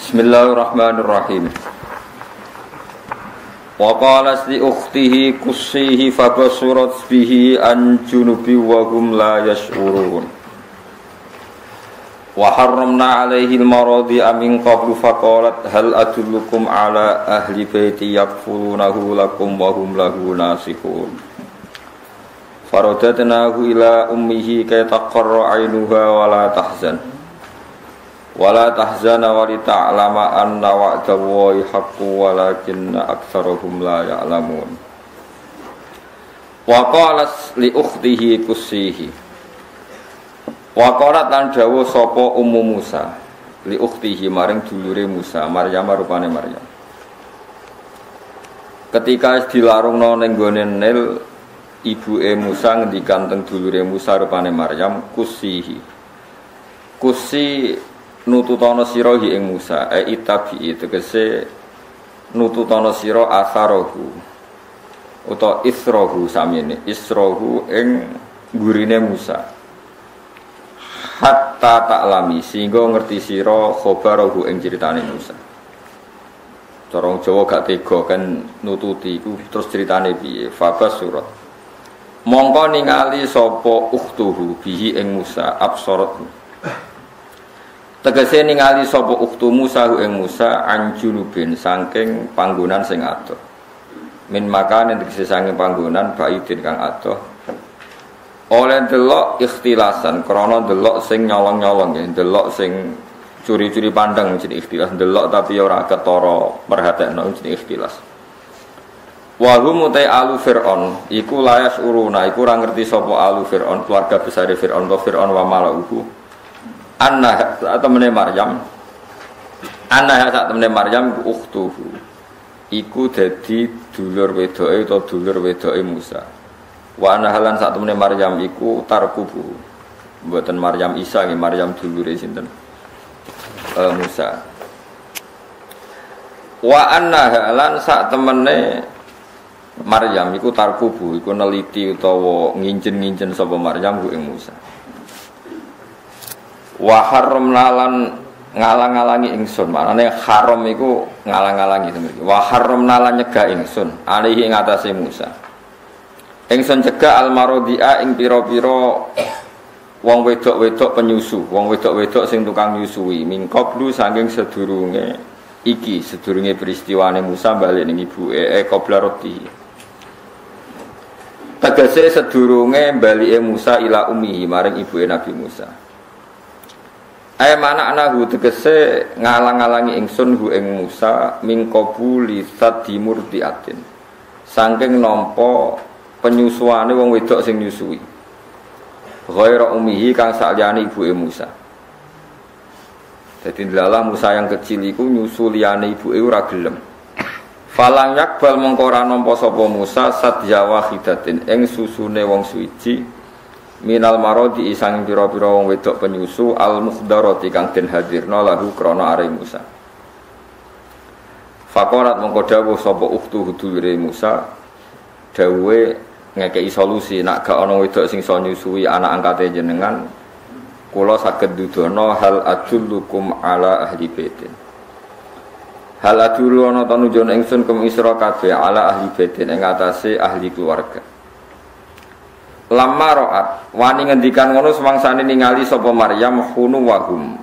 Bismillahirrahmanirrahim. Wa qalat li ukhtihi qussihi fabasurat bihi an junubi wa hum la yash'urun. Wa harramna 'alaihi al-maradi min qablu faqalat hal adullukum 'ala ahli baiti yakfulunahu lakum wa hum lahu nasihun. Faradatnahu ila ummihi kay taqarra 'ainuha wa la tahzan. Wala tahzana wa li ta'lama anna wa'dallahi haqqun walakinna aktsarahum la ya'lamun. Wa qalat li ukhtihi qussihi. Wa qalat lan dawuh sapa Ummu Musa li ukhtihi maring dulure Musa, Maryam rupane Maryam. Ketika dilarungno ning gone Nil, ibuke Musa ngendikan teng dulure Musa rupane Maryam, qussihi. Qussi nututono sira hi ing Musa itabi tegese nututono sira asarohu utawa israhu samene israhu ing gurine Musa hatta taklami sehingga ngerti sira khabarahu ing critane Musa. Cara Jawa gak tega kan nututi iku terus critane piye fabas surat mongko ningali sapa ukhtuhu bihi ing Musa absarat tegese ningali sapa ukhtu Musa ing Musa anjunubin saking panggonan sing adoh min makane tegese saking panggonan baidin kang adoh oleh delok ikhtilasan krana delok sing nyolong-nyolong ya delok sing curi-curi pandang jenenge ikhtilas delok tapi ora ketara perhatekno jenenge ikhtilas wa hum ta alu fir'aun iku layas uruna iku ora ngerti sapa alu fir'aun keluarga besar Fir'aun wa Fir'aun wa malauhu anna satemene Maryam iku ukhtuhu iku dadi dulur wedoke utawa dulur wedoke Musa wa ana halan satemene Maryam iku tarkubu mboten Maryam Isa nggih Maryam dulure sinten Musa wa anna halan satemene Maryam iku tarkubu iku neliti utawa nginjen-nginjen sapa Maryam ku ing Musa wa haramna lan ngalang-alangi ingsun maknane haram iku ngalang-alangi temen wa haramna lan nyegah ingsun alihi ing atase Musa ingsun cegah almarodi'a ing pira-pira wong wedok-wedok penyusu wong wedok-wedok sing tukang nyusui mingkoblu saking sedurunge iki sedurunge peristiwane Musa bali ning ibuke qabla roti tegese sedurunge balike Musa ila ummihi maring ibuke Nabi Musa. Mana anahu tegese ngalang-alangi ingsun hu ing Musa min qabuli sadimurdiatin saking nampa penyusuane wong wedok sing nyusui ghaira ummihi kang saliyane ibuke Musa. Dadi ndalah Musa yang kecil iku nyusu liyane ibuke ora gelem. Falang yakbal mengko ora nampa sapa Musa sadya wahidatin ing susune wong suci minal marodi isang pira-pira wong wedok penyusu al mukhdarati kang den hadirna lahu krana are Musa. Faqarat mongko dawuh sapa ukhtu dulure Musa dawuhe ngekeki solusi nek gak ana wedok sing iso nyusui anak angkate jenengan kula saged dudono hal adullukum ala ahli baitin. Hal adullu ana tanujun ingsun kum isra kabeh ala ahli baitin ing atase ahli keluarga. Lamma ra'at wani ngendikan ngono semangsane ningali sapa Maryam khunu wahum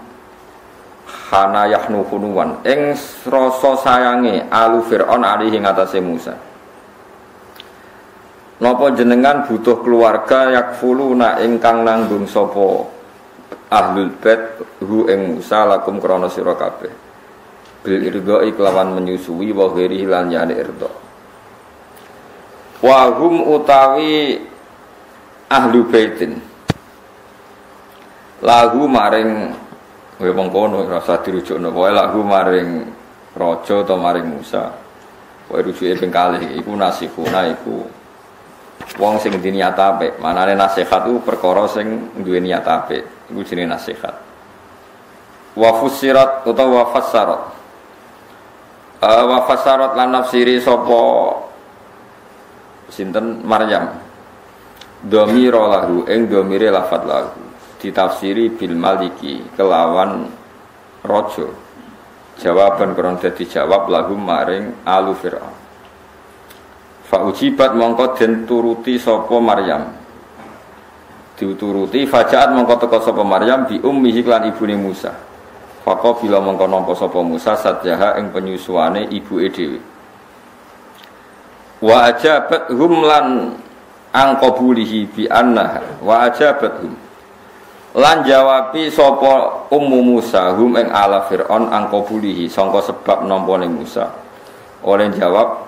khana yahnu khunuwan ing rasa sayange alu Fir'aun alihi ngatasé Musa. Napa jenengan butuh keluarga yakfuluna ingkang nanggung sapa ahlul bait hu ing Musa lakum krana sira kabeh bil irdo iklawan menyusui wa ghairi lan yani irdo wa hum utawi ahlu baitin lagu maring kowe mengkono rasa dirujukno wae lagu maring raja utawa maring Musa kowe rujuke ping kalih iku nasihuna iku wong sing ndini niat apik manane nasihat iku perkara sing duwe niat apik iku jenenge nasihat wa fusirat utawa fasarat lan nafsiri sapa sinten Maryam dhamira lahu ing dhamire lafat lahu ditafsiri bil maliki kelawan raja jawaban krana dadi jawab lahum maring alu Fir'aun. Fa ujibat mongko den turuti sapa Maryam. Dituruti fajaat mongko teka sapa Maryam bi ummihi lan ibune Musa. Faqo bila mongko nampa sapa Musa sadyaha ing penyusuane ibuke dhewe. Wa ajabat hum lan angqabulihi bi annaha wa ajabat hum lan jawabi sapa ummu Musa hum ing ala Fir'aun angqabulihi sangka sebab nampane Musa oleh jawab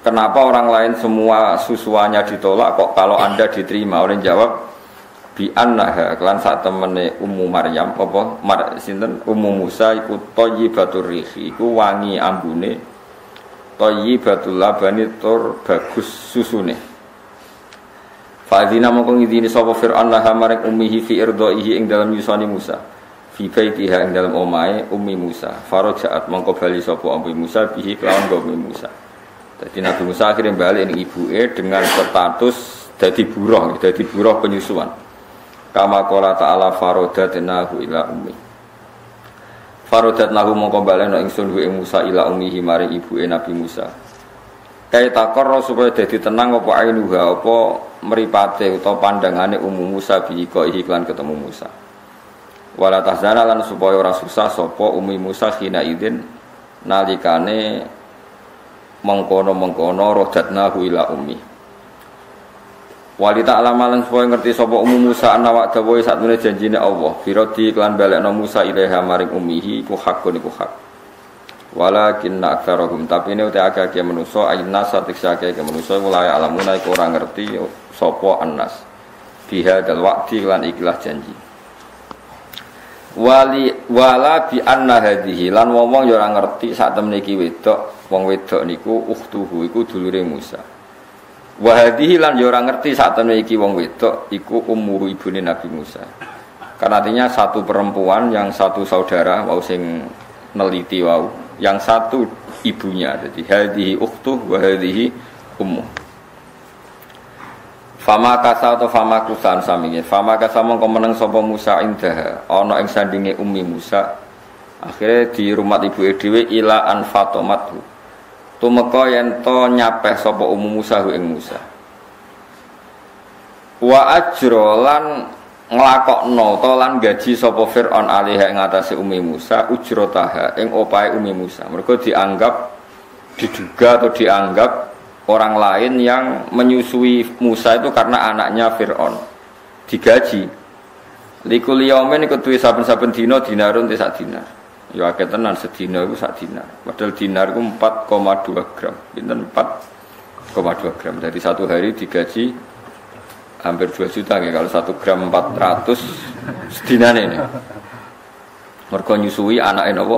kenapa orang lain semua susuannya ditolak kok kalau Anda diterima oleh jawab bi annaha kelan sak temene ummu Maryam apa sinten ummu Musa iku thayyibatur rihi iku wangi ambune thayyibatul labani tur bagus susune. Fa'adzina mongko ngidini sapa Fir'aun laha maring ummihi fi irdaihi ing dalam yusani Musa fi baitiha ing dalam omahe ummi Musa farajaat mongko bali sapa ummi Musa bihi kelawan ummi Musa. Dadi Nabi Musa akhirnya balik ning ibuke dengan status dadi buruh penyusuan. Kama qala ta'ala faradatnahu ila ummi. Faradatnahu mongko balekno ingsun ing Musa ila ummihi maring ibuke Nabi Musa. Kaya takor supaya dadi tenang apa ainuha apa meripate utawa pandangane ummu Musa bi iklan ketemu Musa. Wala tahzana lan supaya ora susah sapa ummi Musa khina idin nalikane mengkono-mengkono rodatnahu ila ummi. Walita alamalan supaya ngerti sapa ummu Musa ana wa dawa satune janjine Allah firati iklan balekno Musa ilaiha maring ummihi ku hakun iku hak. Walakinna aktsarahum tapi ini utek akeh manusa ayna satiksa akeh manusa mulai alamuna iku ora ngerti sapa annas biha dal waqti lan ikilah janji wala bi anna hadhihi lan wong ya ora ngerti sak temene iki wedok wong wedok niku ukhtuhu iku dulure Musa wa hadhihi lan ya ora ngerti sak temene iki wong wedok iku ummu ibune Nabi Musa karena artinya satu perempuan yang satu saudara wau sing neliti wau yang satu ibunya jadi hadhihi ukhtuh wa hadhihi ummu. Fama kasa atau fama kusan sami fama kasa mongko meneng sapa Musa indah ana ing sandinge ummi Musa akhire di rumah ibuke dhewe ila an fatomatu tumeka yen to nyapeh sapa ummu Musa ing Musa wa ajrolan nglakokno to lan gaji sapa Fir'aun alih ing atase ummi Musa ujrotaha ing opahe ummi Musa mergo dianggap diduga atau dianggap orang lain yang menyusui Musa itu karena anaknya Fir'aun digaji likul yaumin iku duwe saben-saben dina dinarun te sak dinar ya akeh tenan sedina iku sak dinar padahal dinar iku 4,2 gram pinten 4,2 gram dari satu hari digaji hampir 2 juta ya kalau 1 gram 400 sedinane ini mergo nyusui anake napa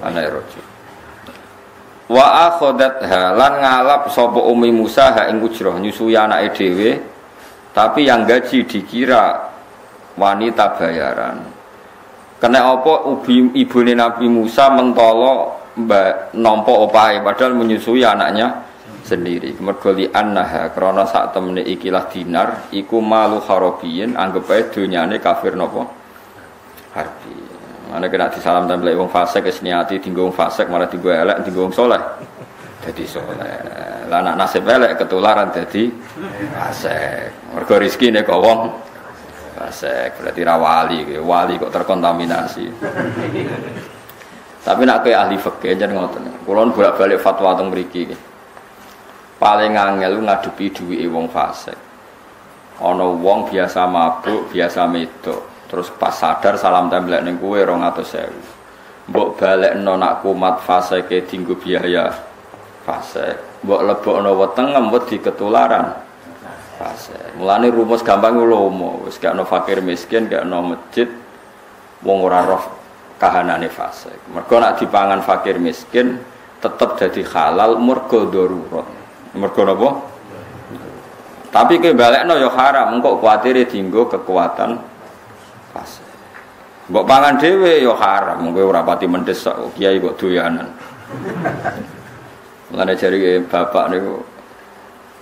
anake raja wa akhadatha lan ngalap sapa ummi Musa ha ing ujrah nyusui anake dhewe tapi yang gaji dikira wanita bayaran kena apa ibune Nabi Musa mentolo nampa opahe padahal menyusui anaknya sendiri mergo li annaha krana sak temene ikilah dinar iku malu harabiyin anggap ae donyane kafir napa harbi ana kena disalam templek wong fasik wis niati dinggo wong fasik malah dinggo elek dinggo wong saleh dadi saleh lah anak nasib elek ketularan dadi fasik mergo rezekine kok wong fasik berarti ra wali kok terkontaminasi tapi nek kowe ahli fikih jan ngoten kula bolak-balik fatwa teng mriki paling angel ngadepi duwike wong fasik. Ana wong biasa mabuk, biasa medok, terus pas sadar salam templek ning kowe 200.000. Mbok balekno nak kumat fasike dienggo biaya fasik. Mbok lebokno weteng wedi ketularan fasik. Mulane rumus gampang lomo, wis gak ono fakir miskin, gak ono masjid wong ora roh kahanane fasik. Mergo nak dipangan fakir miskin tetep dadi halal mergo darurat. Mergo napa? Tapi kowe balekno ya haram, engko kuwatire dienggo kekuatan fase. Mbok pangan dhewe ya haram, kowe ora pati mendesak kiai kok doyanan. Mulane jare bapak niku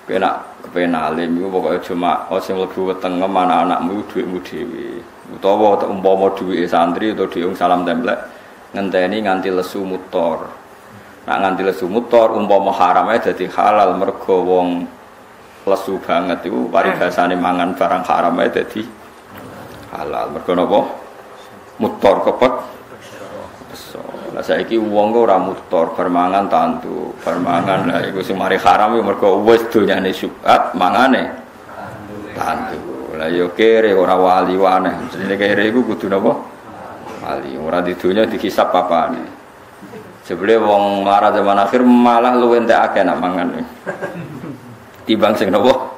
kowe nak kepen alim iku pokoke cuma sing mlebu wetenge anak-anakmu dhuwitmu dhewe. Utawa umpama dhuwite santri utawa dhuwit salam templek ngenteni nganti lesu mutor. Nak nganti lesu mutor umpama haram ae dadi halal mergo wong lesu banget iku paribasane mangan barang haram ae dadi halal. Mergo napa? Mutor kepek. Lah saiki wong kok ora mutor bar mangan tantu, bar mangan lah iku sing mari haram iku mergo wis donyane syubhat mangane tantu. Lah yo kere ora wali wae. Jenenge kere iku kudu napa? Wali. Ora di donya dihisab papane. Sebelum wong melarat zaman akhir malah luwih entek akeh nak mangan. Timbang sing napa?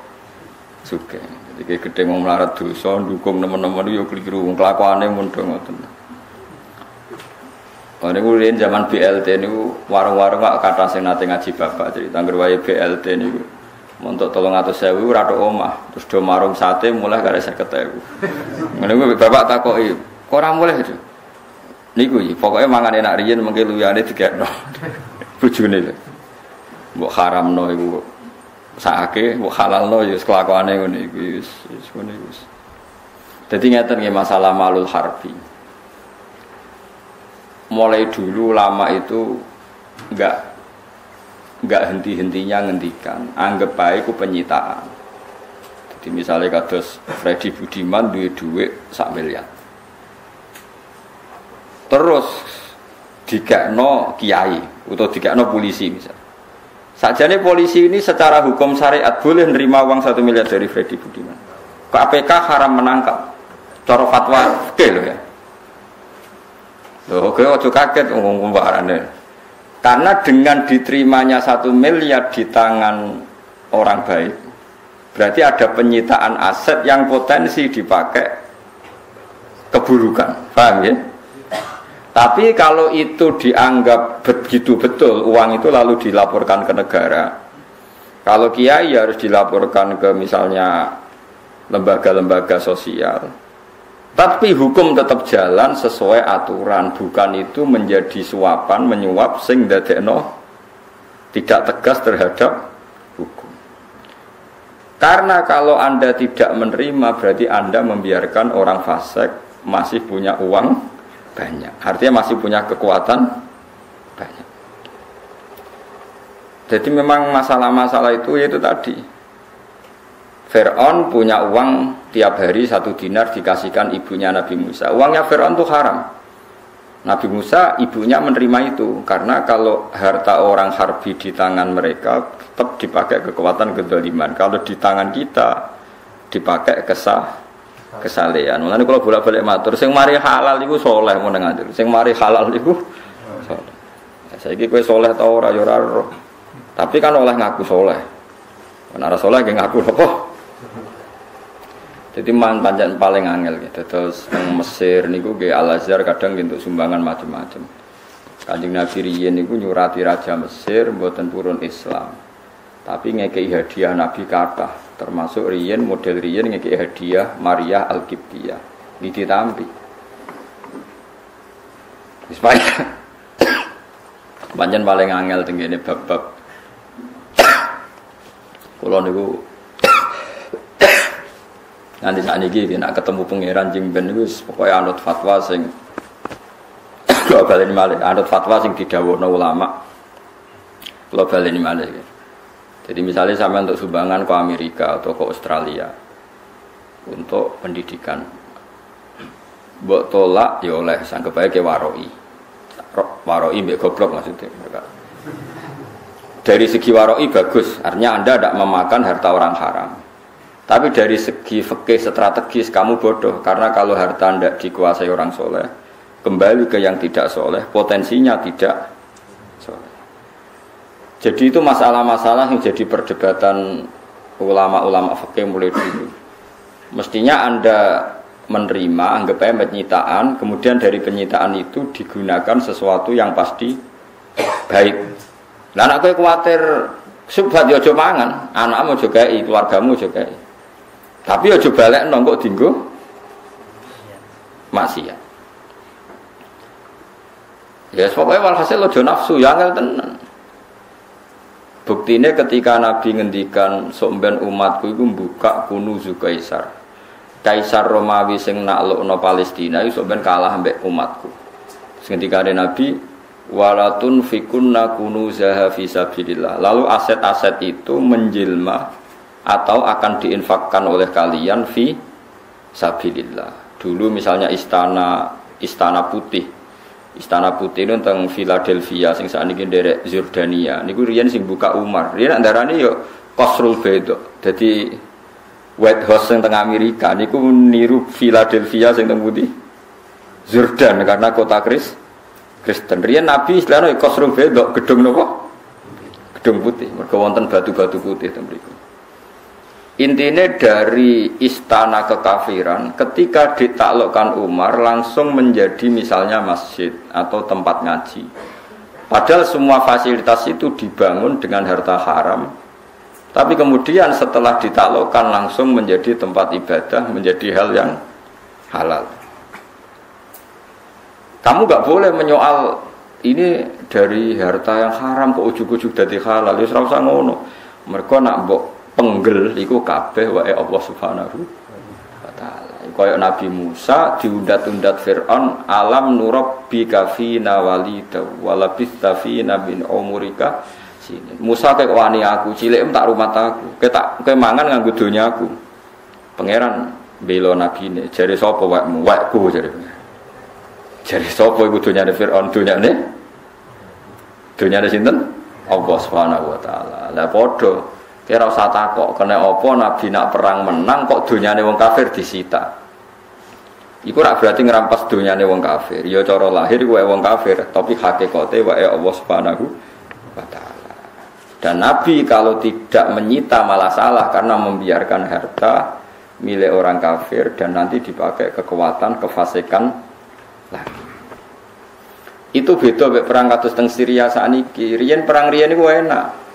Sugih. Jadi gede wong melarat dosa ndukung nemen-nemen yo kliru wong kelakuane mun do ngoten. Ora kuwi zaman BLT niku warung-warung kok kathah sing nate ngaji bapak cerita anggere wae BLT niku montok 300.000 ora tok omah terus do marung sate mulai kare 50.000. Ngene kuwi bapak takoki, kok ora mulai itu? Niku iki pokoke mangan enak riyen mengke luyane digekno. Bojone. Mbok haramno iku sakake, mbok halalno ya kelakuane ngene iki wis ngene wis. Dadi ngeten nggih masalah malul harbi. Mulai dulu lama itu enggak henti-hentinya ngendikan anggap baik ku penyitaan. Jadi misalnya kados Freddy Budiman duwe dhuwit 1 miliar. Terus dikekno kiai atau dikekno polisi misal. Sajane polisi ini secara hukum syariat boleh nerima uang 1 miliar dari Freddy Budiman. KPK haram menangkap. Cara fatwa fikih lho ya. Loh, oke, ojo kaget ngomong barane. Karena dengan diterimanya 1 miliar di tangan orang baik, berarti ada penyitaan aset yang potensi dipakai keburukan, paham ya? Tapi kalau itu dianggap begitu betul, uang itu lalu dilaporkan ke negara. Kalau kiai harus dilaporkan ke misalnya lembaga-lembaga sosial. Tapi hukum tetap jalan sesuai aturan, bukan itu menjadi suapan, menyuap sing dadekno tidak tegas terhadap hukum. Karena kalau Anda tidak menerima berarti Anda membiarkan orang fasik masih punya uang banyak. Artinya masih punya kekuatan banyak. Jadi memang masalah-masalah itu yaitu tadi. Fir'aun punya uang tiap hari 1 dinar dikasihkan ibunya Nabi Musa. Uangnya Fir'aun itu haram. Nabi Musa ibunya menerima itu karena kalau harta orang harbi di tangan mereka tetap dipakai kekuatan kezaliman. Kalau di tangan kita dipakai kesalehan. Mulane kalau bolak-balik matur sing mari halal iku saleh mun ngatur. Sing mari halal iku saleh. Saiki kowe saleh ta ora ya ora. Tapi kan oleh ngaku saleh. Nek ora saleh nggih ngaku apa? Jadi pancen paling angel gitu. Terus teng Mesir niku nggih Al Azhar kadang untuk sumbangan macam-macam. Kanjeng Nabi riyen niku nyurati raja Mesir mboten purun Islam. Tapi ngekeki hadiah Nabi kathah, termasuk riyen model riyen ngekeki hadiah Maria Al-Qibtiyah. Ditampi. Wis pancen paling angel teng kene bab-bab. Kula niku nanti saat ini nak ketemu pangeran Jimben itu pokoknya anut fatwa sing global ini malah anut fatwa sing didhawuhna ulama global ini malah. Jadi misalnya sampai untuk sumbangan ke Amerika atau ke Australia untuk pendidikan, mbok tolak ya oleh sanggup baik ke waroi mbek goblok maksudnya. Dari segi waroi bagus, artinya Anda tidak memakan harta orang haram. Tapi dari segi fikih strategis kamu bodoh, karena kalau harta tidak dikuasai orang soleh, kembali ke yang tidak soleh, potensinya tidak soleh. Jadi itu masalah-masalah yang jadi perdebatan ulama-ulama fikih mulai dulu. Mestinya Anda menerima, anggap aja penyitaan, kemudian dari penyitaan itu digunakan sesuatu yang pasti baik. Lah anak kowe kuwatir subhat yo aja mangan, anakmu juga keluargamu juga. Tapi aja balekno kok dienggo maksiat. Ya pokoknya walhasil aja nafsu ya angel tenan. Buktine ketika Nabi ngendikan somben umatku iku mbuka kunuzu Kaisar Romawi sing naklukno Palestina iku somben kalah mbek umatku. Ketika ada Nabi walatun fikunna kunuzaha fisabilillah. Lalu aset-aset itu menjelma atau akan diinfakkan oleh kalian fi sabilillah. Dulu misalnya istana putih. Istana putih itu tentang Philadelphia sing sakniki nderek Jordania. Niku riyen sing buka Umar. Riyen andarane yo Qasrul Baydha. Dadi White House yang tengah Amerika niku niru Philadelphia sing teng putih Jordan karena kota Kristen. Riyen Nabi istilahnya Qasrul Baydha, gedung napa? Gedung putih. Mergo wonten batu-batu putih teng mriku. Intinya dari istana kekafiran ketika ditaklukkan Umar langsung menjadi misalnya masjid atau tempat ngaji. Padahal semua fasilitas itu dibangun dengan harta haram. Tapi kemudian setelah ditaklukkan langsung menjadi tempat ibadah, menjadi hal yang halal. Kamu gak boleh menyoal ini dari harta yang haram kok ujug-ujug dadi halal. Wis ora usah ngono. Mergo nak mbok penggel iku kabeh wae Allah Subhanahu wa taala. Kaya Nabi Musa diundat-undat Firaun, alam nurabbika fina walida walabista fina bin umurika sini. Musa kek wani aku cilik tak rumah aku. Kowe mangan nganggo donyaku. Pangeran bela nabine, jare sapa waekmu? Waekku jare. Jare sapa iku donyane Firaun? Donyane sinten? Allah Subhanahu wa taala. Lah padha kira usah takok kena apa Nabi nak perang menang kok donyane wong kafir disita. Iku ora berarti ngerampas donyane wong kafir. Ya cara lahir wae wong kafir, tapi hakikate wae Allah Subhanahu wa taala. Dan Nabi kalau tidak menyita malah salah karena membiarkan harta milik orang kafir dan nanti dipakai kekuatan kefasikan lagi. Itu beda mek perang kados teng Syria sakniki. Riyen perang riyen niku enak.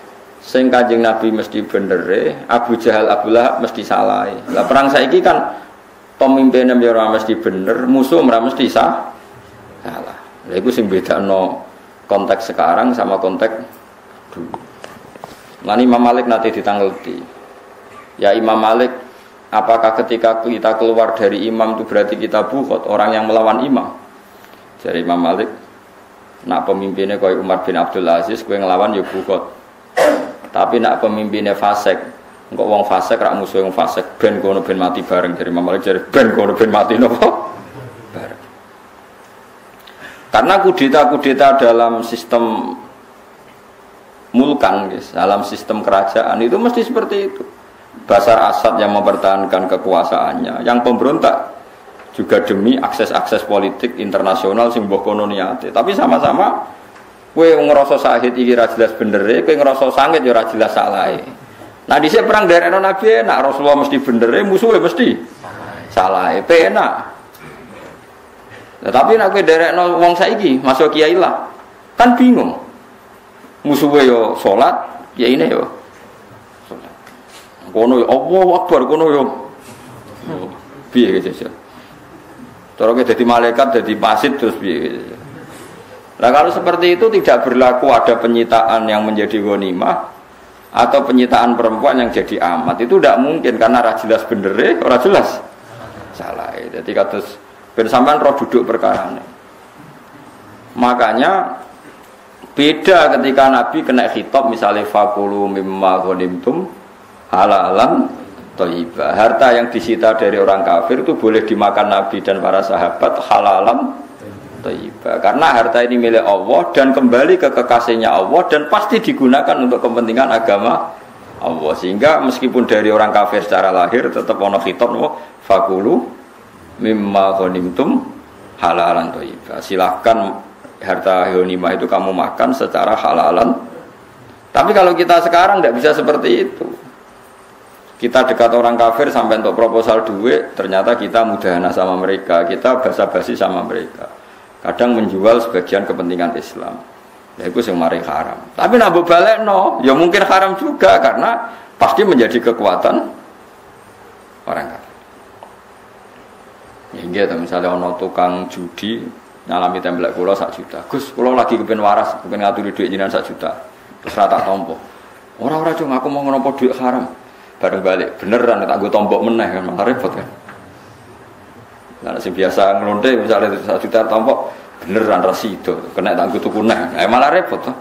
Sing Kanjeng Nabi mesti benere, Abu Jahal Abu Lahab mesti salah. Lah perang saiki kan pemimpinnya ora mesti bener, musuh ora mesti salah. Lah iku sing bedakno konteks sekarang sama konteks dulu. Lan Imam Malik nanti ditangleti. Ya Imam Malik, apakah ketika kita keluar dari imam itu berarti kita bukhot, orang yang melawan imam? Jadi Imam Malik, nak pemimpinnya kaya Umar bin Abdul Aziz, kowe ngelawan ya bukhot. Tapi nak pemimpinnya fasik, engkau wong fasik rak musuh wong fasik, ben kono ben mati bareng. Dari Imam Malik jadi ben kono ben mati nopo bareng. Karena kudeta dalam sistem mulkan, guys, dalam sistem kerajaan itu mesti seperti itu. Bashar Assad yang mempertahankan kekuasaannya, yang pemberontak juga demi akses politik internasional sing mbok kono niate. Tapi sama-sama kowe ngrasa sahid iki ra jelas benere, kowe ngrasa sangit ya ora jelas salahe. Nah dhisik perang derekno Nabi enak, Rasulullah mesti benere, musuhe mesti salahe. Penak. Nah, tapi nek kowe derekno wong saiki, masuk kiai lah, kan bingung. Musuhe yo salat, kiyaine yo salat. Kono yo Allahu Akbar, kono yo piye gitu. Cara kowe dadi malaikat, dadi pasit terus piye. Nah kalau seperti itu tidak berlaku ada penyitaan yang menjadi ghanimah atau penyitaan perempuan yang jadi amat, itu tidak mungkin karena ora jelas bener, ora jelas salah. Jadi kados ben sampean roh duduk perkarane. Makanya beda ketika Nabi kena khitab misalnya fakulu mimma ghanimtum halalan thayyibah. Harta yang disita dari orang kafir itu boleh dimakan Nabi dan para sahabat halalan thayyibah. Karena harta ini milik Allah dan kembali ke kekasihnya Allah dan pasti digunakan untuk kepentingan agama Allah. Sehingga meskipun dari orang kafir secara lahir tetap ono khitab fakulu mimma ghanimtum halalan thayyibah. Silahkan harta ghanimah itu kamu makan secara halalan. Tapi kalau kita sekarang tidak bisa seperti itu. Kita dekat orang kafir sampai untuk proposal duit, ternyata kita mudahana sama mereka, kita basa-basi sama mereka. Kadang menjual sebagian kepentingan Islam. Ya itu yang mari haram. Tapi nak balik no, ya mungkin haram juga karena pasti menjadi kekuatan orang kafir. Ya misalnya ono tukang judi nyalami templek kula 1 juta. Gus, kula lagi kepen waras, kepen ngaturi duit jenengan 1 juta. Terus rata tompo. Ora cung aku mau ngono duit haram. Bareng balik beneran tak nggo tombok meneh kan malah repot kan. Nah sing biasa nglonte misalnya 1 juta tombok beneran rasido kena tak tuku neh malah repot to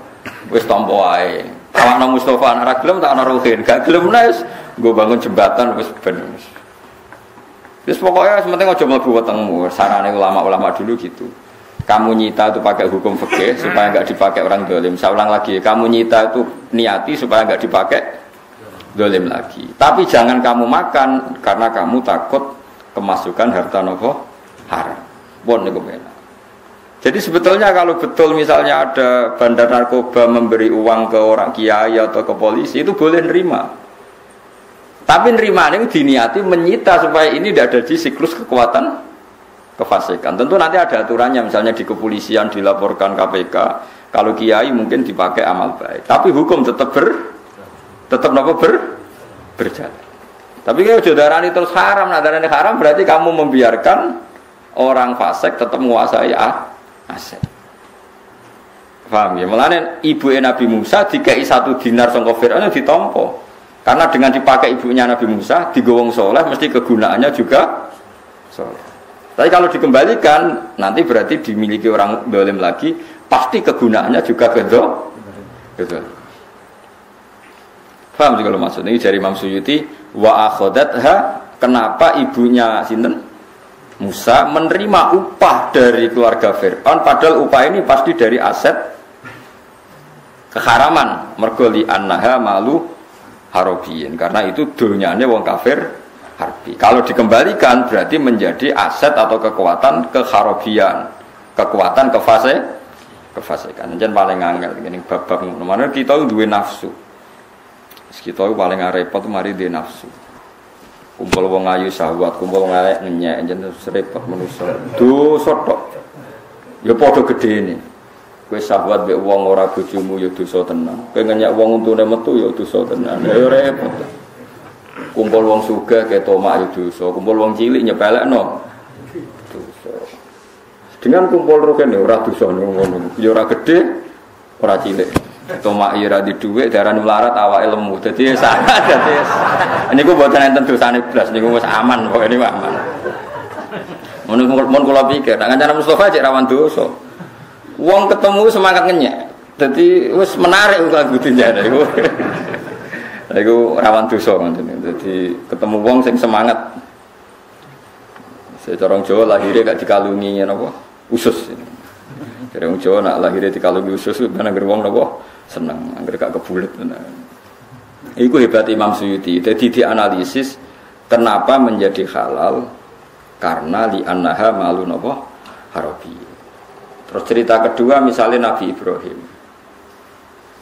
wis tampa wae awakno Mustofa ora gelem tak ana Ruhin gak gelem wis nggo bangun jembatan wis ben wis pokoknya sementing aja mlebu wetengmu sarane ulama-ulama dulu gitu kamu nyita itu pakai hukum fikih supaya enggak dipakai orang dolim saya ulang lagi kamu nyita itu niati supaya enggak dipakai dolim lagi tapi jangan kamu makan karena kamu takut kemasukan harta nopo haram pun niku benar. Jadi sebetulnya kalau betul misalnya ada bandar narkoba memberi uang ke orang kiai atau ke polisi itu boleh nerima. Tapi nerima ini diniati menyita supaya ini tidak ada di siklus kekuatan kefasikan. Tentu nanti ada aturannya misalnya di kepolisian dilaporkan KPK. Kalau kiai mungkin dipakai amal baik. Tapi hukum tetap berjalan. Tapi kalau darani terus haram, nah darani haram berarti kamu membiarkan orang fasik tetap menguasai aset. Paham ya? Mulane ibu Nabi Musa dikai 1 dinar sangka Firaun ditampa. Karena dengan dipakai ibunya Nabi Musa digowong soleh mesti kegunaannya juga soleh. Tapi kalau dikembalikan nanti berarti dimiliki orang dolim lagi pasti kegunaannya juga betul. Paham juga lo maksud ini dari Imam Suyuti wa akhadatha kenapa ibunya sinten Musa menerima upah dari keluarga Fir'aun padahal upah ini pasti dari aset keharaman mergo li annaha malu harobiyin karena itu dunyane wong kafir harbi kalau dikembalikan berarti menjadi aset atau kekuatan keharobian kekuatan kefasikan jangan paling angel ngene bab-bab ngono kita duwe nafsu kita paling repot mari duwe nafsu kumpul wong ayu syahwat, kumpul wong elek ngenyek jeneng repot manusa. Dosa tok. Ya padha gedene. Kowe syahwat mek wong ora bojomu ya dosa tenan. Kowe ngenyek wong untune metu ya dosa tenan. Ya repot. Kumpul wong sugih ketomak ya dosa, kumpul wong cilik nyepelekno dosa. Dengan kumpul rukene ora dosa ngono. Ya ora gedhe, ora cilik. Tomak ira di dhuwit darane melarat awake lemu. Dadi salah dadi. Niku mboten enten dosane blas niku wis aman pokoke niku aman. Mun kula pikir, nek kanjeng Mustofa cek rawan dosa. Wong ketemu semangat ngenyek. Dadi wis menarik lagu dinjane iku. Iku rawan dosa ngoten. Dadi ketemu wong sing semangat. Secara Jawa lahire gak dikalungi napa? Usus. Dari wong Jawa nak lahire dikalungi usus ben anggere wong napa? Seneng anggere gak kebulet tenan. Iku hebat Imam Suyuti. Jadi dianalisis kenapa menjadi halal karena li annaha malu napa harabi. Terus cerita kedua misalnya Nabi Ibrahim.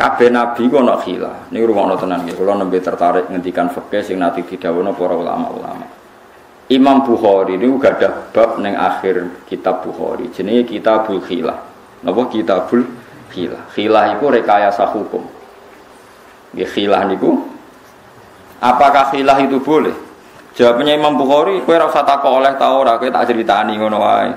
Kabeh nabi ku ana khilaf. Niku rumakno tenan nggih. Kula nembe tertarik ngendikan fikih sing nate didhawuhna para ulama-ulama. Imam Bukhari niku gadah bab ning akhir kitab Bukhari jenenge Kitabul Khilaf. Napa Kitabul Khilaf? Khilaf iku rekayasa hukum. Nggih khilaf niku apakah khilaf itu boleh? Jawabnya Imam Bukhari, kowe ora usah takok oleh ta ora, kowe tak critani ngono wae.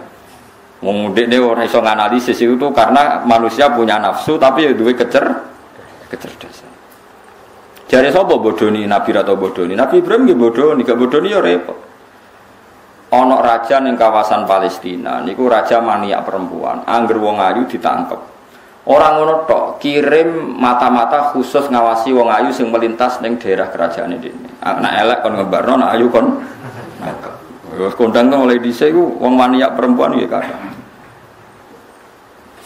Wong ndekne ora iso nganalisis itu karena manusia punya nafsu tapi ya duwe kecerdasan. Jare sapa bodoni Nabi atau bodoni? Nabi Ibrahim nggih bodoni, gak bodoni ya repot. Ana raja ning kawasan Palestina niku raja maniak perempuan, angger wong ayu ditangkep. Orang ngono tok, kirim mata-mata khusus ngawasi wong ayu sing melintas ning daerah kerajaane dene. Nek elek kon ngebarno, nek ayu kon nangkep. Wis kondang oleh dhisik iku wong maniak perempuan iki kadang.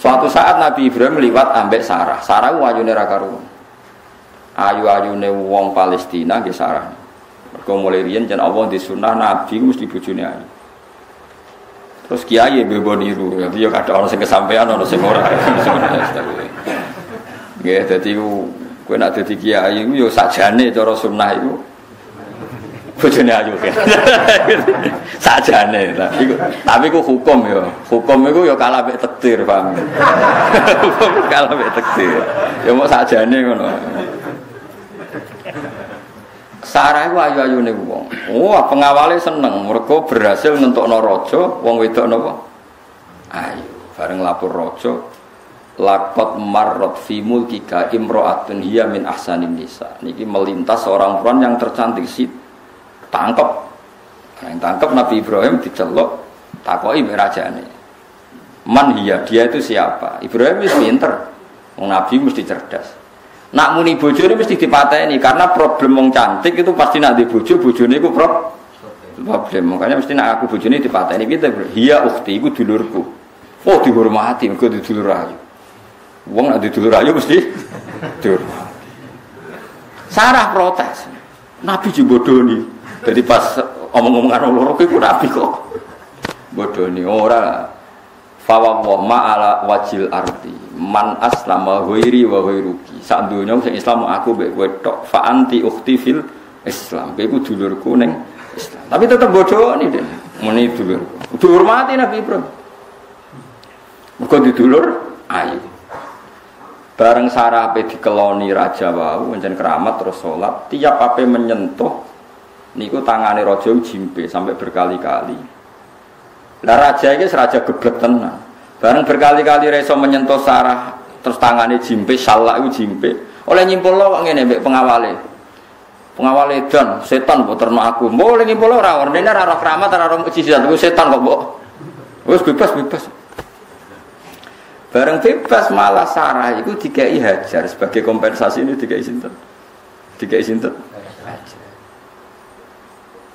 Suatu saat Nabi Ibrahim liwat ambek Sarah. Sarah ku ayune ra karuan. Ayu-ayune wong Palestina nggih Sarah. Mergo mulai riyen jan Allah disunah Nabi mesti bojone ayu. Terus kiai bebo niru, jadi ya kadang orang sing kesampean, orang sing ora. Nggih, dadi kowe nek dadi kiai iku ya sajane cara sunah iku bojone ayu kan. Sajane ta. Tapi ku hukum ya. Hukum iku ya kalah mek takdir, paham. Hukum kalah mek takdir. Ya mok sajane ngono. Sarah iku ayu-ayune wong. Wah, pengawale seneng mergo berhasil ngentukno raja, wong wedok napa? Ayu. Bareng lapor raja, laqad marrat fi mulkika imra'atun hiya min ahsanin nisa. Niki melintas seorang perempuan yang tercantik sih. Tangkep. Yang tangkep Nabi Ibrahim diceluk, takoki rajane. Man hiya, dia itu siapa? Ibrahim wis pinter. Wong Nabi mesti cerdas. Nak muni bojone mesti dipateni karena problem wong cantik itu pasti nak di bojone iku problem. Makanya mesti nak aku bojone dipateni piye to? Hiya ukhti iku dulurku. Oh dihormati mergo dulur ayu. Wong nak dulur ayu mesti dihormati. Sarah protes. Nabi jibodoni. Jadi pas omong-omongan loro iku Nabi kok bodoni ora. Fawwah ma'ala wajil arti man aslama ghairi wa ghairuki sak donya sing Islam aku mbek kowe tok fa anti ukhti fil Islam kowe iku dulurku ning Islam tapi tetep bodoni deh muni dulurku dihormati Nabi Ibrahim mergo didulur ayu bareng sarape dikeloni raja wau pancen keramat terus salat tiap ape menyentuh niku tangane raja jimpe sampai berkali-kali. Lah raja iki raja geblek tenan. Bareng berkali-kali reso menyentuh Sarah terus tangane jimpe, salak iku jimpe. Oleh nyimpulno kok ngene mbek pengawale. Pengawale dan setan mbok terno aku. Mbok oleh nyimpulno ora ordene ora keramat ora mukjizat, iku setan kok mbok. Wis bebas. Bareng bebas malah Sarah iku dikai Hajar sebagai kompensasi ini dikai sinten? Dikai sinten? Hajar.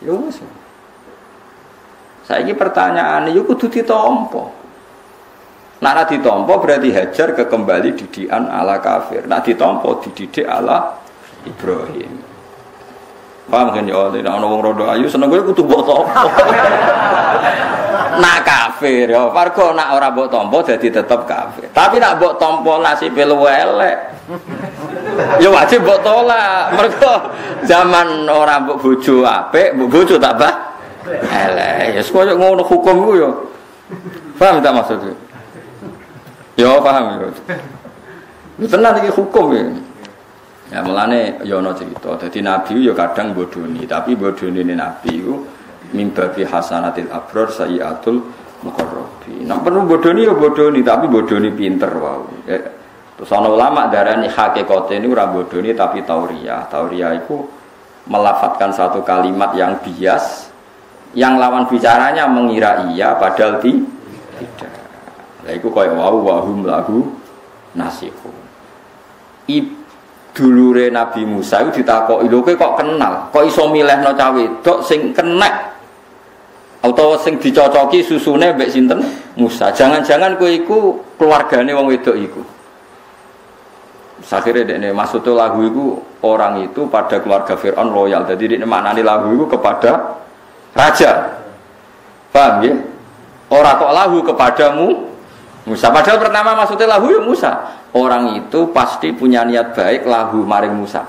Yo wis. Saiki pertanyaane yo kudu ditampa. Nek ora ditampa berarti Hajar kekembali didikan ala kafir. Nek ditampa dididik ala Ibrahim. Paham kan ya nek ana wong rondo ayu seneng kowe kudu mbok tampa. Nak kafir ya, mergo nek ora mbok tampa dadi tetep kafir. Tapi nek mbok tampa nasibe luwih elek. Ya wajib mbok tolak. Mergo zaman ora mbok bojo apik, mbok bojo tak bah elek, ya koyo ngono hukum iku ya. Paham tak maksudnya? Ya paham ya. Itu tenan iki hukum ya. Ya mulane ya ana cerita. Dadi nabi ya kadang bodoni, tapi bodone nabi iku mimbabi hasanatil abror sayyatul muqarrabin. Nek perlu bodoni ya bodoni, tapi bodoni pinter wae. Terus ana ulama darani hakikate niku ora bodoni tapi tauriyah. Tauriyah iku melafatkan satu kalimat yang bias yang lawan bicaranya mengira iya padahal tidak. Lah iku kaya wau wahum lahu nasihun. Dulure Nabi Musa iku ditakoki lho kowe kok kenal, kok iso milihno cah wedok sing kenek utawa sing dicocoki susune mbek sinten Musa. Jangan-jangan kowe iku keluargane wong wedok iku. Akhirnya dekne maksudnya lagu iku orang itu pada keluarga Fir'aun loyal. Jadi dekne maknane lagu iku kepada raja, paham ya? Orang kok lahu kepadamu Musa. Padahal pertama maksudnya lahu ya Musa. Orang itu pasti punya niat baik lahu maring Musa.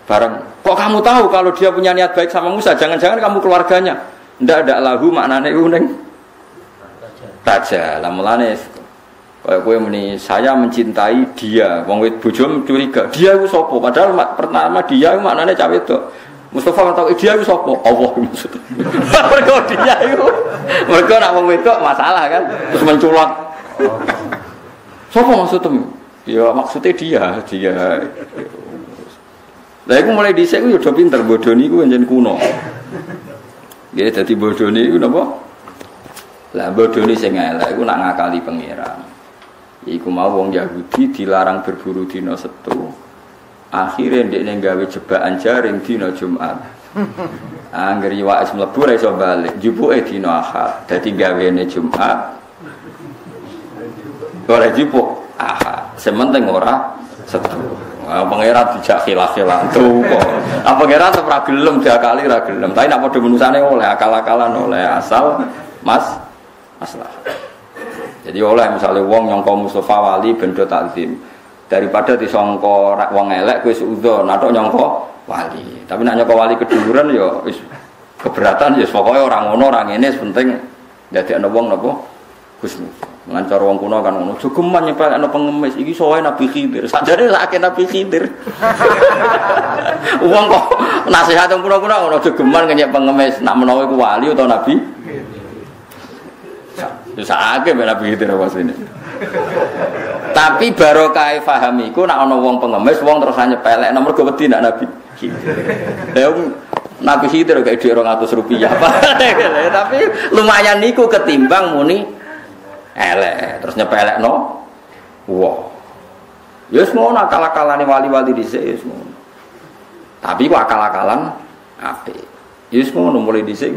Bareng, kok kamu tahu kalau dia punya niat baik sama Musa? Jangan-jangan kamu keluarganya? Ndak ada lahu maknane uning raja. Lah mulane kaya kowe muni saya mencintai dia. Wong wit bojo curiga. Dia iku sapa? Padahal pertama dia iku maknane cah wedok. Mustafa tahu dia itu sapa? Allah maksudnya. Mergo dia itu. Mergo nek wong wedok masalah kan terus menculot. Sapa maksudmu? Ya maksudnya dia. Lah iku mulai dhisik ku yo do pinter bodoni iku njen kuno. Nggih dadi bodoni iku napa? Lah bodoni sing elek iku nak ngakali pangeran. Iku mau wong Yahudi dilarang berburu dina Setu. Akhirnya dia nggawe jebakan jaring dina Jumat. Angger iwak mlebu ra iso balik, jupuke dina Ahad. Dadi gawene Jumat. Ora jupuk Ahad. Sementing ora Setu. Pangeran dijak khilaf-khilaf tuh kok. Pangeran tetep ra gelem diakali ra gelem. Tapi nek padha menusane oleh akal-akalan oleh asal masalah. Jadi oleh misalnya wong nyangka Mustafa wali bendo takzim. Daripada disangka wong elek kowe suudzon natok nyangka wali. Tapi nek nyangka wali keduluran ya wis keberatan ya pokoke ora ngono ora ngene penting ndadekno wong napa Gusnu. Lancar wong kuno kan ngono. Jogeman nyepelekno pengemis iki soe Nabi Khidir. Sakjane sakake Nabi Khidir. Wong kok nasihat wong kuno-kuno ngono jogeman nyek pengemis nak menawa iku wali utawa nabi. Ya sakake Nabi Khidir wasine. Tapi barokah paham iku nek ana wong pengemis wong terus nyepelekno mergo wedi nek Nabi Khidir. Lah Nabi Khidir gak dhuwit 200 rupiah. Tapi lumayan niku ketimbang muni elek, terus nyepelekno wah. Ya semua akal-akalane wali-wali dhisik ya semua. Tapi kok akal-akalan apik. Ya semua mulai dhisik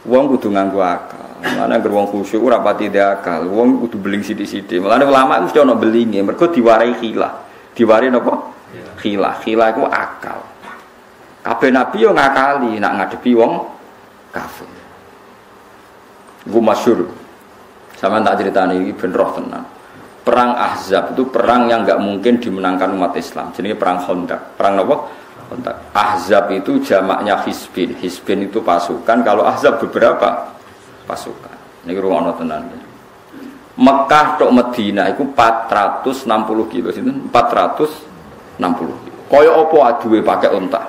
wong kudu nganggo akal. Mana ger wong khusyuk ora pati akal. Wong kudu beling sithik-sithik. Mulane ulama mesti ana belinge, mergo diwarai khilah. Diwarai napa? Khilah. Khilah iku akal. Kabeh nabi yo ngakali nak ngadepi wong kafir. Iku masyhur. Sampeyan tak critani iki ben roh tenan. Perang Ahzab itu perang yang enggak mungkin dimenangkan umat Islam. Jenenge perang Khandaq. Perang napa? Khandaq. Ahzab itu jamaknya Hizbin. Hizbin itu pasukan, kalau Ahzab beberapa pasukan. Niki ruwono tenan. Mekah tok Madinah iku 460 kilo sinten? 460 kilo. Kaya apa aduwe pakai unta.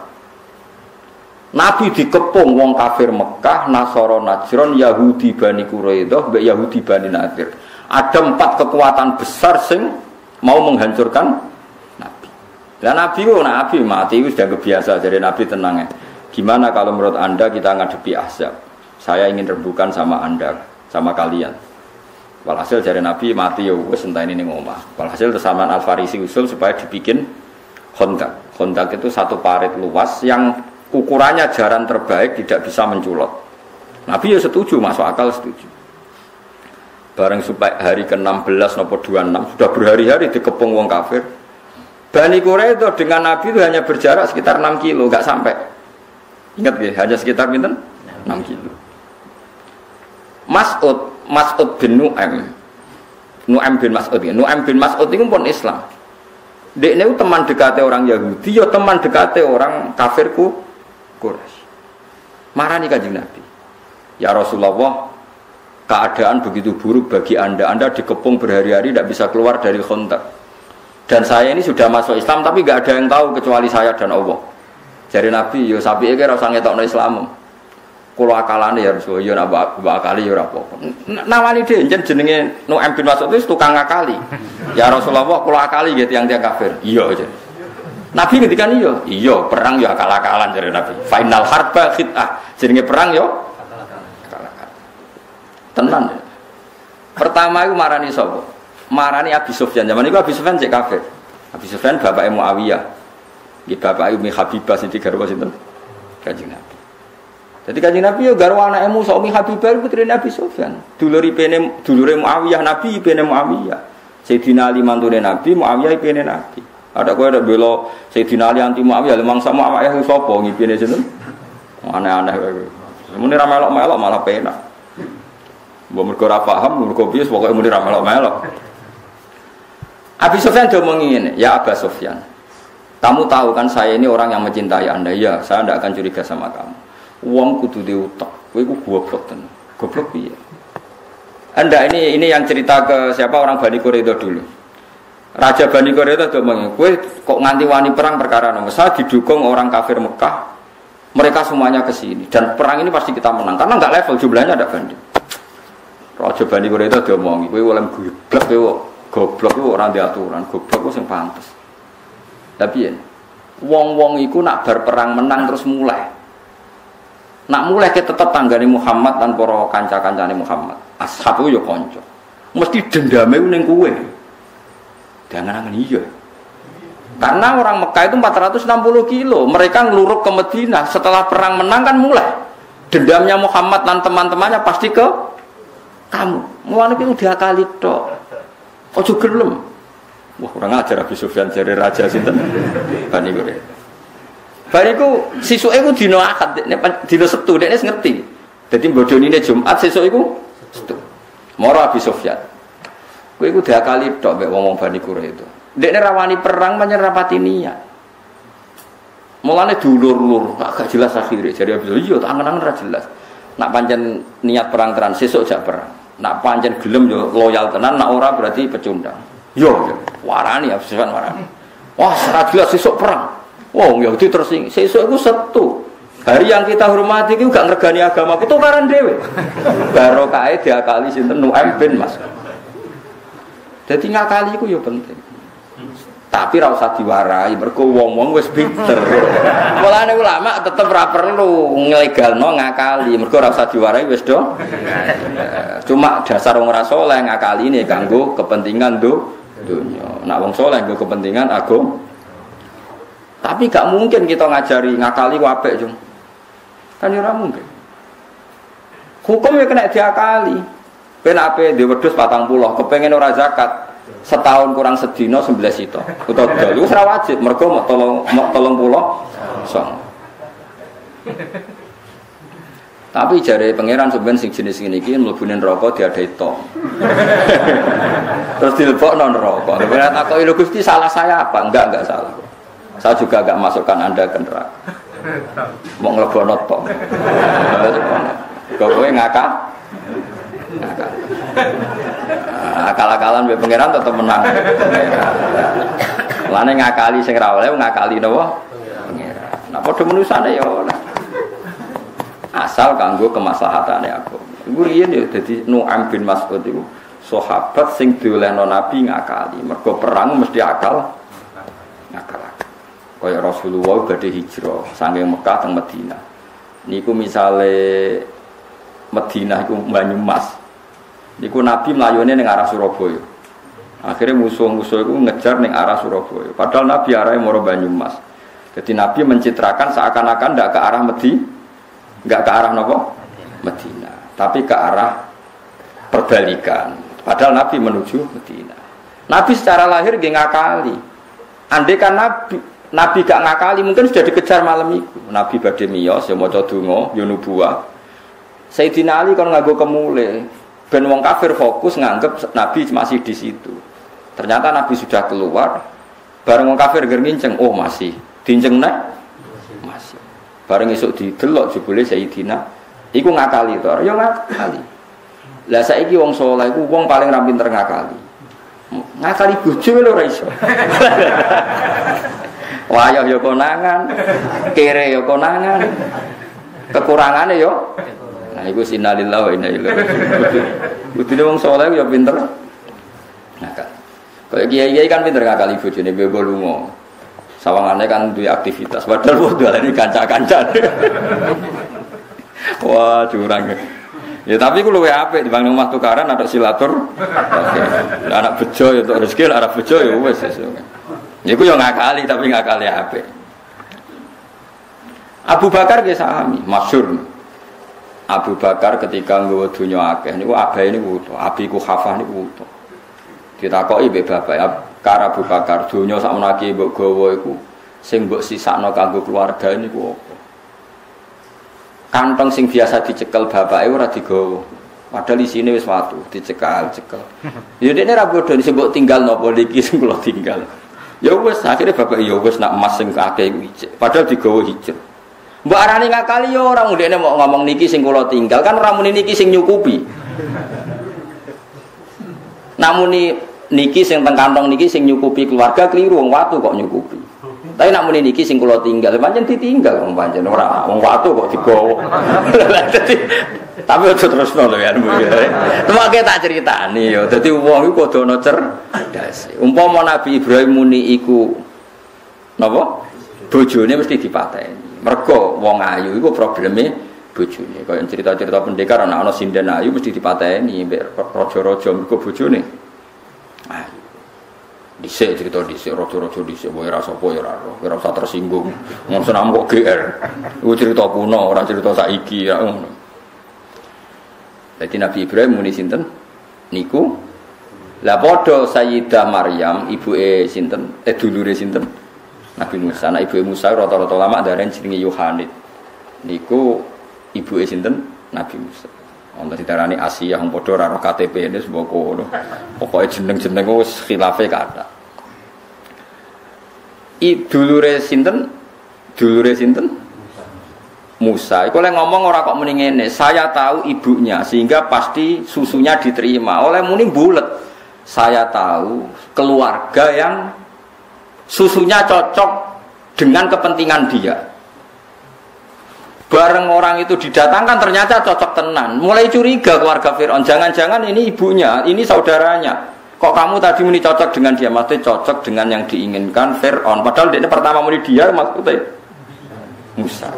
Nabi dikepung wong kafir Mekah, Nasara Najran, Yahudi Bani Quraidah, mbek Yahudi Bani Nadir. Ada 4 kekuatan besar sing mau menghancurkan Nabi. Dan Nabi mati itu sudah kebiasa. Jadi Nabi tenang ya. Gimana kalau menurut Anda kita ngadepi Ahzab? Saya ingin rembukan sama Anda, sama kalian. Walhasil dari Nabi mati ya wis entah ini ning omah. Walhasil Salman Al-Farisi usul supaya dibikin Khandaq. Khandaq itu satu parit luas yang ukurannya jaran terbaik, tidak bisa menculot. Nabi ya setuju, masuk akal setuju. Bareng supaya hari ke-16 nopo 26 sudah berhari-hari dikepung wong kafir. Bani Quraidah dengan Nabi itu hanya berjarak sekitar 6 kilo, enggak sampai. Ingat ya, hanya sekitar pinten? 6 kilo. Mas'ud bin Nu'aim bin Mas'ud. Nu'aim bin Mas'ud itu pun Islam. Dekne itu teman dekatnya orang Yahudi, ya teman dekatnya orang kafirku Quraisy. Marani Kanjeng Nabi. Ya Rasulullah, keadaan begitu buruk bagi Anda. Anda dikepung berhari-hari tidak bisa keluar dari Khandaq. Dan saya ini sudah masuk Islam tapi enggak ada yang tahu kecuali saya dan Allah. Jadi Nabi, yo sapi iki ora usah ngetokno Islam. Kulo akalane ya Rasul, ya nak akali ya ora apa-apa. Nawani dhewe jenenge Nu'aim bin Mas'ud itu tukang akali. Ya Rasulullah, kulo akali nggih tiyang-tiyang kafir. Iya aja. Nabi ngendikan iya, perang ya akal-akalan jare Nabi. Final harba khit'ah. Jenenge perang yo akal-akalan. Tenan. Pertama iku marani sapa? Marani Abi Sufyan. Zaman iku Abi Sufyan cek kafir. Abi Sufyan bapake Muawiyah. Nggih bapake Umi Habibah sing digarwa sinten? Kanjeng Nabi. Jadi Kanjeng Nabi yo garwa anake Musa Umi Habibah putri Nabi Sufyan. Dulure Muawiyah Nabi ipene Muawiyah. Sayyidina Ali mantune Nabi, Muawiyah ipene Nabi. Ada kowe ada bela Sayyidina Ali anti Muawiyah, mangsa Muawiyah ku sapa ngipene sinten? Aneh-aneh kowe. Muni ra melok-melok malah penak. Mbok mergo ora paham, mergo piye pokoke muni ra melok-melok. Abi Sufyan do ngene, ya Aba Sufyan. Kamu tahu kan saya ini orang yang mencintai Anda. Ya, saya tidak akan curiga sama kamu. Uang kudu diutak, kowe iku goblok tenan. Goblok piye? Anda ini yang cerita ke siapa orang Bani Quraidah dulu. Raja Bani Quraidah itu ngomong, kowe kok nganti wani perang perkara nomor. Saya didukung orang kafir Mekah. Mereka semuanya ke sini dan perang ini pasti kita menang karena enggak level jumlahnya ada banding. Raja Bani Quraidah ngomong, kowe oleh goblok goblok itu ora di aturan, goblok ku sing pantes. Tapi ya, wong-wong iku nak bar perang menang terus mulai. Nak mulai ke tetap tanggane Muhammad dan para kanca-kancane Muhammad. Ashab yo kanca. Mesti dendame ning kowe. Jangan iya. Karena orang Mekah itu 460 kilo. Mereka ngeluruk ke Madinah. Setelah perang menang kan mulai. Dendamnya Muhammad dan teman-temannya pasti ke kamu. Mulane itu diakali tok. Ojo gelem. Wah, kurang ajar Abi Sufyan jare raja sinten? Bani Quraidah. Bariku sisuke ku dina Ahad, dina Setu, dekne ngerti. Dadi bodhonine Jumat sesuk iku Setu. Moro Abi Sufyan. Kowe iku diakali tok mek wong-wong Bani Quraidah. Dekne rawani perang pancen rapati niat. Mulane dulur-lur agak jelas akhire. Jadi Abi Sufyan, iya tak angen-angen ra jelas. Nak pancen niat perang tenan sesuk jak perang. Nak pancen gelem yo loyal tenan, nak ora berarti pecundang. Yo, warani Abi Sufyan warani. Wah, ora jelas sesuk perang. Wong Yahudi terus sesuk iku Setu. Hari yang kita hormati itu gak ngergani agama, tukaran dhewe. Barokahe diakali sinten Nu'aim bin Mas'ud. Dadi ngakali iku ya penting. Tapi ra usah diwarai, mergo wong-wong wis pinter. Mulane ulama tetep ra perlu nglegalno ngakali, mergo ra usah diwarai wis do. Cuma dasar wong ora saleh ngakaline kanggo kepentingan dunya. Nek wong saleh nggo kepentingan agama. Tapi gak mungkin kita ngajari ngakali ku apik, Jung. Kan ora mungkin. Hukum ya kena diakali. Ben ape di wedhus 40, kepengin ora zakat. Setahun kurang sedina 11 itu. Utawa dol wis ora wajib mergo mok 30 song. Tapi jare pangeran sampean sing jenis ngene iki mlebune neraka diadai to. Terus dilebokno neraka. Nek takoki lho Gusti salah saya apa? Enggak salah. Saya juga enggak masukkan Anda ke neraka. Mau nglebokno to. Kowe ngakak. Akal-akalan mbek pangeran tetep menang. Lane ngakali sing ra oleh ngakali napa? Pangeran. Nah padha menusane ya ora. Asal kanggo kemaslahatane aku. Iku riyen ya dadi Nu'aim bin Mas'ud iku sahabat sing diolehno Nabi ngakali. Mergo perang mesti akal. Ngakal. Kaya Rasulullah badhe hijrah saking Mekah teng Madinah. Niku misale Madinah iku Banyumas. Niku Nabi mlayune ning arah Surabaya. Akhirnya musuh-musuh itu ngejar ning arah Surabaya. Padahal Nabi arahnya moro Banyumas. Jadi Nabi mencitrakan seakan-akan tidak ke arah enggak ke arah napa? Madinah, tapi ke arah perbalikan. Padahal Nabi menuju Madinah. Nabi secara lahir nggih ngakali. Andai kan Nabi gak ngakali mungkin sudah dikejar malam itu. Nabi badhe miyos ya maca donga ya nubuwah. Sayyidina Ali kon nganggo kemule ben wong kafir fokus nganggep Nabi masih di situ. Ternyata Nabi sudah keluar, bareng wong kafir nginceng, oh masih. Dinceng nek masih. Bareng esuk didelok jebule Sayyidina iku ngakali to. Ya ngakali. Lah saiki wong saleh iku wong paling ra pinter ngakali. Ngakali bojo lho ora iso. Wayah ya konangan, kere ya konangan. Kekurangane yo. Nah iku sinalillah wa inna ilaihi raji'un. Kudune wong saleh ya pinter. Ngakal. Kaya kiai-kiai kan pinter ngakali bojone bebo lunga. Sawangane kan duwe aktivitas padahal bodolane kanca-kancane. Wah, curang. Ya tapi ku luwe apik dibanding omah tukaran ada silatur. Anak bejo ya untuk rezeki, anak bejo ya wis sesuk. Niku yo ngakali tapi ngakali apik. Abu Bakar nggih sami, masyhur. Abu Bakar ketika nggawa donya akeh niku abahe niku utuh, abiku Khafah niku utuh. Ditakoki mbek bapake, "Kar Abu Bakar, donya sakmenaki mbok gawa iku sing mbok sisakno kanggo keluarga niku apa?" Kantong sing biasa dicekel bapake ora digawa. Padahal isine wis watu, dicekel. Ya dekne ra bodho sing mbok tinggal napa iki sing kula tinggal. Ya wis akhire bapak ya wis nak emas sing akeh iku ijek. Padahal digawa hijr. Mbok arani ngakali ya ora ndekne mau ngomong niki sing kula tinggal kan ora muni niki sing nyukupi. Namun niki sing teng kantong niki sing nyukupi keluarga keliru wong watu kok nyukupi. Tapi nak muni niki sing kula tinggal, pancen ditinggal wong pancen ora wong watu kok digowo. Tapi aja terusno lho ya. Temake tak critani ya. Dadi wong iku kudu ana cerdas. Umpama Nabi Ibrahim muni iku napa? Bojone mesti dipateni. Mergo wong ayu iku probleme bojone. Kaya cerita-cerita pendekar ana sinden ayu mesti dipateni mbek raja-raja mergo bojone. Ayu. Dhisik cerita dhisik raja-raja dhisik wae ora sapa ya ora usah tersinggung. Wong senam kok GR. Iku cerita kuno, ora cerita saiki ya ngono. Dadi Nabi Ibrahim muni sinten? Niku. Lah padha Sayyidah Maryam ibuke sinten? Dulure sinten? Nabi Musa. Nah ibuke Musa rata-rata ulama darane jenenge Yohanit. Niku ibuke sinten? Nabi Musa. Ana ditarani Asia wong padha ora ro KTP ne sebab kono. Pokoke jeneng-jeneng wis khilafe kathah. Dulure sinten? Dulure sinten? Musa. Iku oleh ngomong ora kok muni ngene, saya tahu ibunya sehingga pasti susunya diterima. Oleh muni bulet. Saya tahu keluarga yang susunya cocok dengan kepentingan dia. Bareng orang itu didatangkan ternyata cocok tenan. Mulai curiga keluarga Fir'aun, jangan-jangan ini ibunya, ini saudaranya. Kok kamu tadi muni cocok dengan dia, maksudnya cocok dengan yang diinginkan Fir'aun. Padahal dia pertama muni dia maksudnya Musa.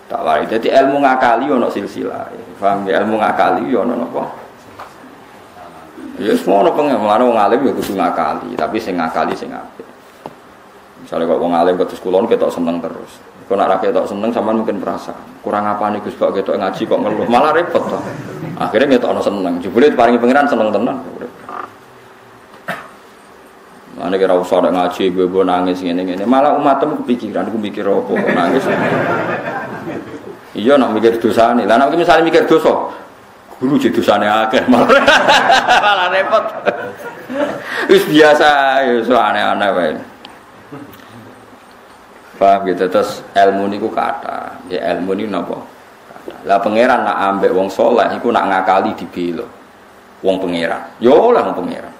Tak wae. Jadi ilmu ngakali ono silsilah. Paham ya, ilmu ngakali yo ono napa? Ya semua ono pengen mlane wong alim ya kudu ngakali, tapi sing ngakali sing apik. Misale kok wong alim kados kula ketok seneng terus. Kok nek ra ketok seneng sampean mungkin merasa kurang apane Gus kok ketok ngaji kok ngeluh, malah repot to. Akhirnya ketokno seneng. Jebule paringi pangeran seneng tenan. Ane kira usah ada ngaji, gue nangis ngene-ngene. Malah umatmu kepikiran, aku mikir apa nangis. Iya nak mikir dosane. Lah nek misalnya mikir dosa, guru jadi dosane akeh malah repot. Wis biasa, ya aneh-aneh wae. Paham gitu, terus ilmu niku kata, ya ilmu niku napa? Lah pangeran nak ambek wong saleh iku nak ngakali dibela. Wong pangeran. Yo lah wong pangeran.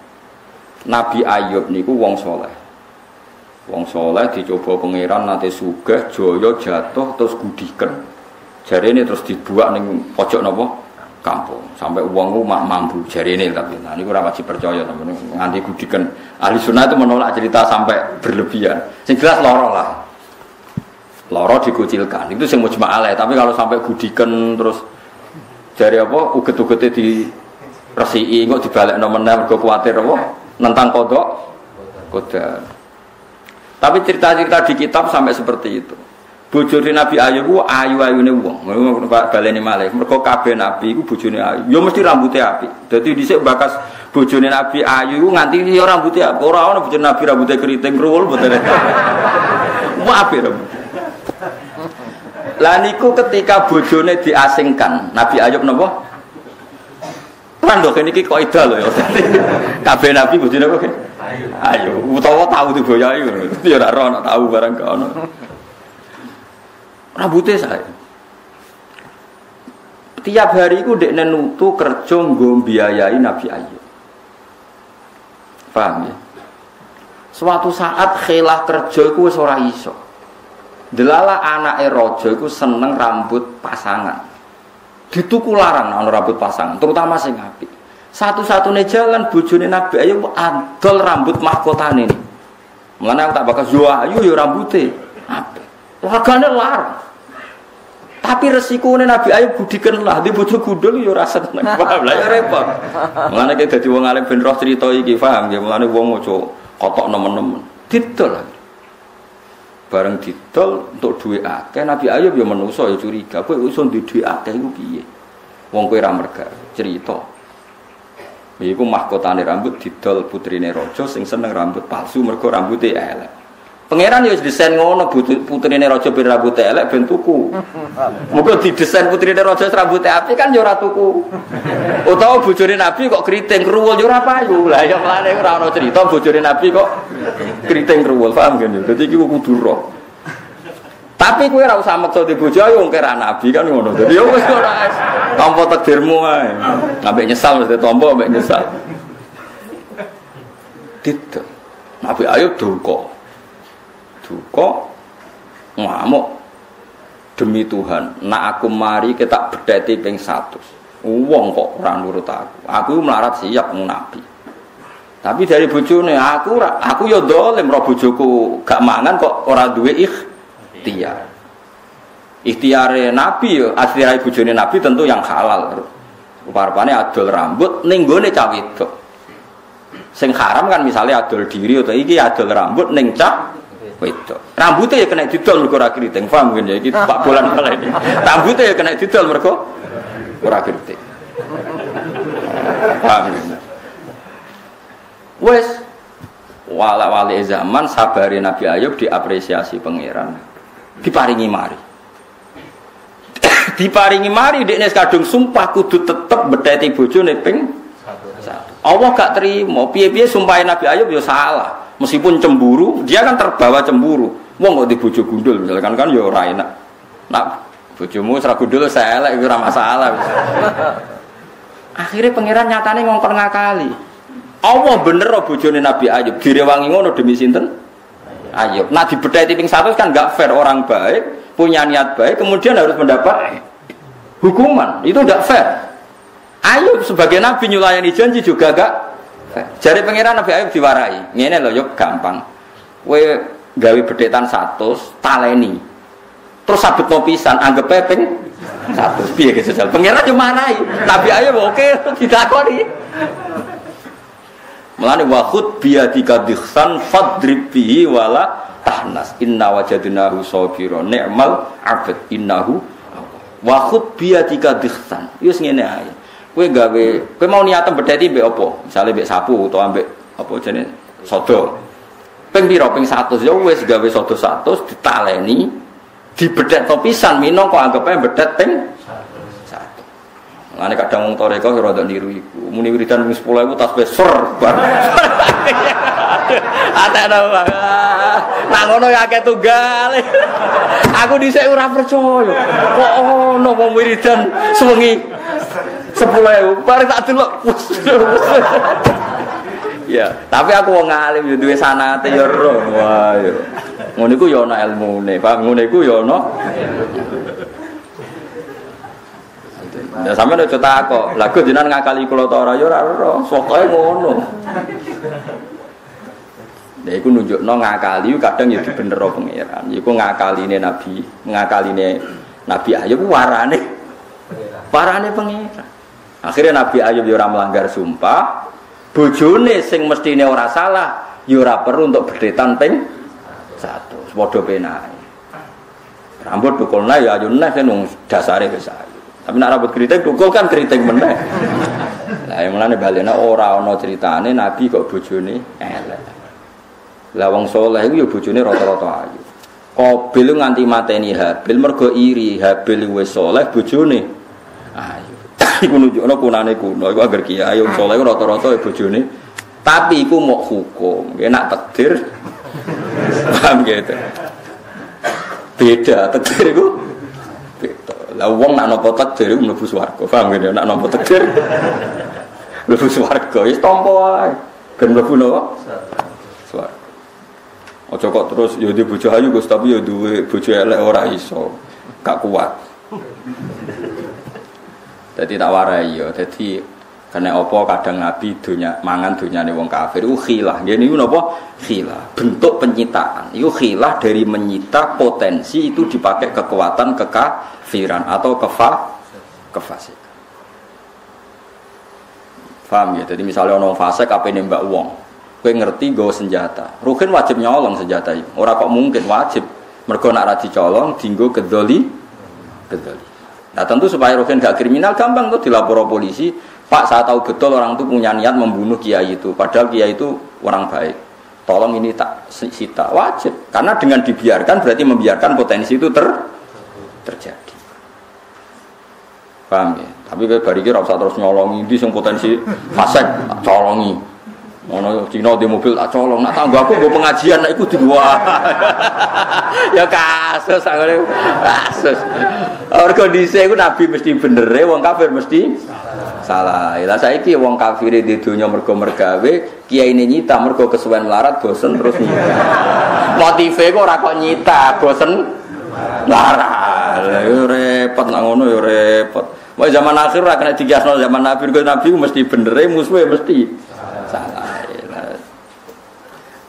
Nabi Ayub niku wong soleh. Wong soleh dicoba pangeran nate sugih, jaya jatuh terus gudiken. Jarene terus dibuak ning pojok napa? Kampung. Sampai wong ku mampu jarene tapi nah niku ora wajib percaya sampeyan nganti gudiken. Ahli sunnah itu menolak cerita sampai berlebihan. Sing jelas loro lah. Loro dikucilkan. Itu sing mujma' alaih, tapi kalau sampai gudiken terus jare apa uget-ugete di resiki kok dibalekno meneh mergo kuwatir apa? Nentang kodok. Tapi cerita-cerita di kitab sampai seperti itu. Bojone Nabi Ayub ayu-ayune wong. Pak baleni malih. Mergo kabeh nabi iku bojone ayu. Ya mesti rambutnya apik. Dadi dhisik bakas bojone Nabi Ayub nganti ya rambutnya apik. Ora ono bojone Nabi rambutnya keriting kruwul mboten. Wah apik rambut. Lah niku ketika bojone diasingkan, Nabi Ayub napa? Randok ini kaidah lho ya. Kabeh nabi bojone apa ki? Ayo, utawa tahu diboyai ngono. Ya ora ora ana tahu barang gak ono. Rambute sae. Tiap hari iku ndekne nutu kerja nggo mbiayai Nabi Ayub. Paham ya? Suatu saat khilah kerja iku wis ora iso. Delala anake raja iku seneng rambut pasangan. Dituku larang ana rambut pasangan, terutama sing apik. Satu-satunya jalan bojone Nabi Ayub adol rambut mahkotane ini. Mulane aku tak bakal yo ayu yo rambuté apik. Regane larang. Tapi resikone Nabi Ayub budiken lah di bojo gundul yo ora seneng. Paham lah ya repot. Mulane ki dadi wong alim ben roh crita iki paham ya. Mulane wong aja kotok nemen-nemen. Didol lah. Bareng didol untuk duit akeh Nabi Ayub ya menungso ya curiga kowe iso duwe duit akeh iku piye wong kowe ra merga cerita iku mahkotane rambut didol putrine raja sing seneng rambut palsu mergo rambuté elek pangeran ya wis desain ngono putrine raja ben rambuté elek ben tuku muga didesain putrine raja rambuté apik kan ya ora tuku utawa bojone Nabi kok kriting kruwul ya ora payu lah ya mlane ora ono cerita bojone Nabi kok kriting kruwul paham kan dadi iki kudu roh tapi kowe ora usah maksa di bojo yo wong kira Nabi kan ngono dadi yo wis ora tampa takdirmu ae ambek nyesal mesti tampa ambek nyesal dit Nabi Ayub duka ngamuk demi Tuhan nak aku mari ketak bedheti ping 100 wong kok ora nurut aku melarat siap wong Nabi. Tapi dari bojone aku ya dolim roh bojoku gak mangan kok ora duwe ikhtiar. Ikhtiare Nabi ya aslirai bojone Nabi tentu yang halal. Rupa-rupane adol rambut ning gone cah wedok. Sing haram kan misalnya adol diri atau iki adol rambut ning cah wedok. Rambutnya ya kena didol mergo ora kriting. Paham kan ya iki Pak Bolan kala ini. Rambutnya ya kena didol mergo ora kriting. Paham kan? Wes wala-wali zaman sabari Nabi Ayub diapresiasi pangeran diparingi mari dekne kadung sumpah kudu tetep bedheti bojone ping 1 Allah gak terima piye-piye sumpahe Nabi Ayub ya salah meskipun cemburu dia kan terbawa cemburu wong kok di bojo gundul misalkan kan ya ora enak nak bojomu ora gundul saya elek ora masalah akhirnya pangeran nyatane ngongkon ngakali Allah bener bojone Nabi Ayub direwangi ngono demi sinten Ayub. Nah dibedheti ping 100 kan enggak fair orang baik, punya niat baik kemudian harus mendapat hukuman. Itu enggak fair. Ayub sebagai nabi nyulayani janji juga enggak Jare pangeran Nabi Ayub diwarai. Ngene lho yo gampang. Kowe gawe bedetan 100 taleni. Terus sabetno pisan anggap ping 100 piye ge sesal. Pangeran yo marai. Nabi Ayub oke ditakoni. Mulane wa khud biadika dikhsan fadrib bihi wala tahnas inna wajadnahu sabira ni'mal 'abd innahu wa khud biadika dikhsan. Wis ngene ae. Kowe mau niatem bedheti mbek apa? Misale mbek sapu utawa mbek apa jenenge sodo. Ping pira? Ping 100 ya wis gawe sodo 100 ditaleni, dibedhetno pisan minangka anggape bedhet ping 100. Mulane kadang wong toreko ya rada niru iku. Muni wiridan ping 10.000 tasbih ser bar. Atene wae. Nang ngono ya akeh tunggal. Aku dhisik ora percaya. Kok ono wong wiridan sewengi 10.000 bareng tak delok. Ya, tapi aku wong alim yo duwe sanate yo ro. Wah yo. Ngono iku yo ana ilmune, Pak. Ngono iku yo ana. Ya sampeyan aja takok. Lah kok jenengan ngakali kula ta ora yo ora ro. Pokoke ngono. Lha iku nunjukno ngakali kadang ya dibenero pangeran. Iku ngakaline Nabi Ayub warane pangeran. Akhirnya Nabi Ayub ya ora melanggar sumpah. Bojone sing mestine ora salah, ya ora perlu untuk bedetan ping 100. Padha penae. Rambut dukulna ya ayune kan wong dasare wis ayu. Tapi nek rambut kriting dukul kan kriting meneh. Lah yang mulane balena ora ana critane Nabi kok bojone elek. Lah wong saleh iku ya bojone rata-rata ayu. Qabil nganti mateni Habil mergo iri, Habil wis saleh bojone ayu. Iku nunjukno kunane kuno iku agar kiai wong saleh rata-rata bojone. Tapi iku mok hukum, enak takdir. Paham gitu. Beda takdir iku. Beda. Lah wong nak napa takdir iku mlebu swarga. Paham gitu, nak napa takdir. Mlebu swarga wis tampa wae. Ben mlebu napa? Swarga. Aja kok terus ya di bojo ayu Gus tapi ya duwe bojo elek ora iso. Gak kuat. Jadi tak warai ya. Jadi kena apa kadang Nabi dunya mangan dunyane wong kafir iku khilah. Ngene iku napa? Khilah. Bentuk penyitaan. Iku khilah dari menyita potensi itu dipakai kekuatan kekafiran atau kefasikan. Paham ya? Jadi misalnya orang fasik apa nembak wong. Kowe ngerti nggawa senjata. Ruhin wajib nyolong senjata iki. Ora kok mungkin wajib. Mergo nek ra dicolong dienggo kedoli. Nah tentu supaya Ruhin gak kriminal gampang tuh dilapor polisi. Pak saya tahu betul orang itu punya niat membunuh kiai itu. Padahal kiai itu orang baik. Tolong ini tak sita. Wajib. Karena dengan dibiarkan berarti membiarkan potensi itu terjadi. Paham ya? Tapi bari iki ora usah terus nyolongi ndi sing potensi fasik tak colongi. Ono Cina di mobil tak colong, nak tanggo aku nggo pengajian nek iku diwa. Ya kasus anggere kasus. Orgo dhisik iku nabi mesti bener, wong kafir mesti salah. Lah saiki wong kafir di donya mergo mergawe, kiyaine nyita mergo kesuwen melarat bosen terus nyita. Motive kok ora kok nyita, bosen melarat. Yo repot nang ngono yo repot. Wong zaman akhir ora kena dikiasno zaman nabi, nabi mesti bener, musuhe mesti salah.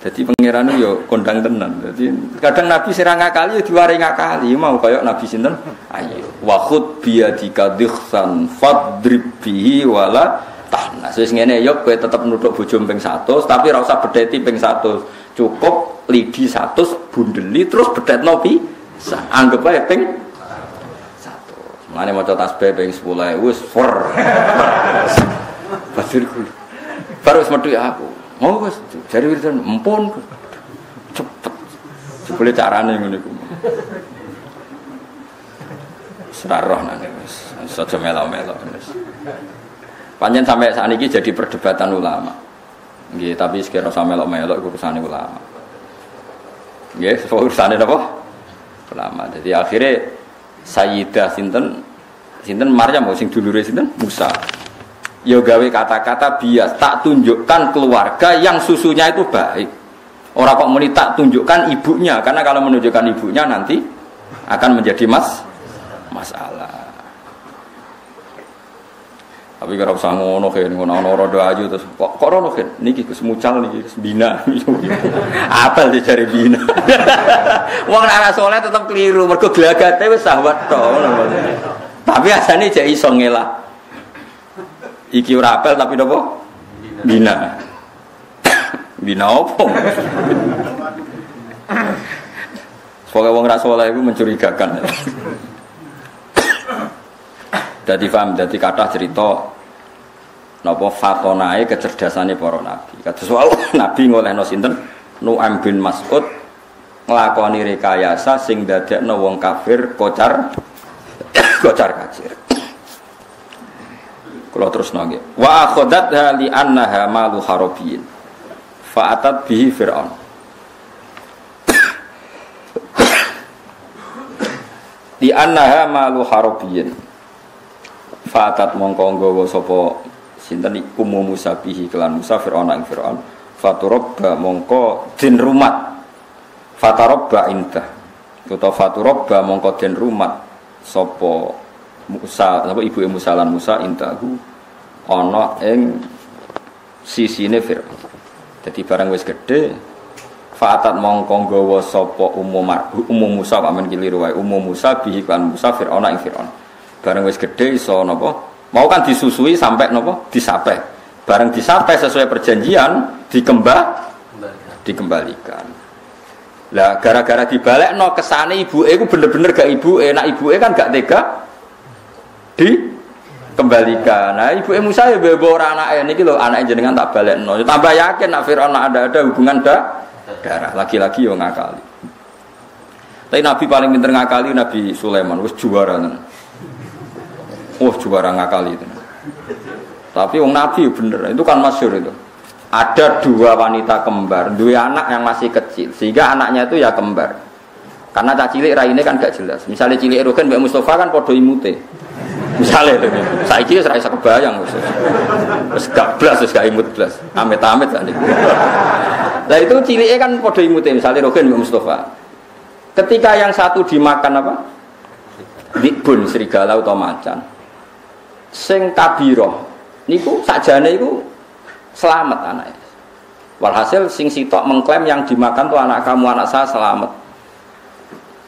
Jadi pangeran yo kondang tenan. Jadi kadang Nabi sira ngakali yo diwari ngakali, mau kaya Nabi sinten? Ayo. Wa khud biadika dikhsan fadrib bihi wala tahnas. Wis ngene yo kowe tetep nuthuk bojo ping 100, tapi ora usah bedheti ping 100. Cukup lidi 100 bundeli terus bedhetno pi. Anggap ae ping 100. Mane maca tasbih ping 10.000 wis for. Pasirku. Baru metu aku. Oh wis jare wiridan empun cepet. Jebule carane ngene iku. Seraroh nang wis. Aja melo-melo wis. Pancen sampai sakniki jadi perdebatan ulama. Nggih, tapi sekira sampe melo-melo iku urusan ulama. Nggih, urusane napa? Ulama. Jadi akhirnya Sayyidah sinten Maryam sing dulure sinten Musa. Ya gawe kata-kata bias, tak tunjukkan keluarga yang susunya itu baik. Orang kok muni tak tunjukkan ibunya, karena kalau menunjukkan ibunya nanti akan menjadi masalah. Tapi kalau usah ngono kan, ngono roda ayu terus kok rono kan, niki Gus mucal niki Gus bina, apal dicari bina. Wong arah soleh tetap keliru, mergo glagate wis sahwat to. Tapi asane jek iso ngelak. Iki ora apal tapi napa? Bina. Bina opo? Soalnya wong ra soleh iku mencurigakan. Jadi paham, jadi kata cerita napa fatonae kecerdasane para nabi. Kados wae nabi ngolehno sinten Nu'aim bin Mas'ud nglakoni rekayasa sing dadekno wong kafir kocar kacir. Kula terus nggih. Wa akhadatha li annaha malu harabiyin. Fa'atat bihi Fir'aun. Li annaha malu harabiyin. Fatat mongko nggawa sapa sinten iku Musa bihi kelan Musa Fir'aun ing Fir'aun faturabba mongko den rumat fatarabba indah utawa faturabba mongko den rumat sapa Musa sapa ibuke Musa lan Musa indahu ana ing sisine Fir'aun. Dadi barang wis gedhe fatat mongko nggawa sapa umum Musa pamen keliru wae umum Musa bihi kelan Musa Fir'aun ing Fir'aun. Barang wis gede iso napa mau kan disusui sampai napa disapeh barang disapeh sesuai perjanjian dikembalikan lah gara-gara dibalekno kesane ibuke iku bener-bener gak ibuke nek ibuke kan gak tega dikembalikan nah ibuke Musa ya bawa ora anake niki lho anake jenengan tak balekno tambah yakin nek Firaun ada hubungan darah lagi-lagi yo ngakali tapi nabi paling pinter ngakali Nabi Sulaiman wis juara tenan. Juara ngakali itu. Tapi wong nabi bener, itu kan masyhur itu. Ada dua wanita kembar, dua anak yang masih kecil, sehingga anaknya itu ya kembar. Karena cah cilik raine kan gak jelas. Misalnya cilik Rogen Mbak Mustafa kan podo imute. Misalnya itu, saiki wis ra iso kebayang wis gak blas wis gak imut blas. Amit-amit kan itu. Lah itu cilike kan podo imute, misalnya Rogen Mbak Mustafa. Ketika yang satu dimakan apa? Dibun serigala utawa macan. Sing kabiro niku sakjane iku selamat anake. Walhasil sing sitok mengklaim yang dimakan tuh anak kamu anak saya selamat.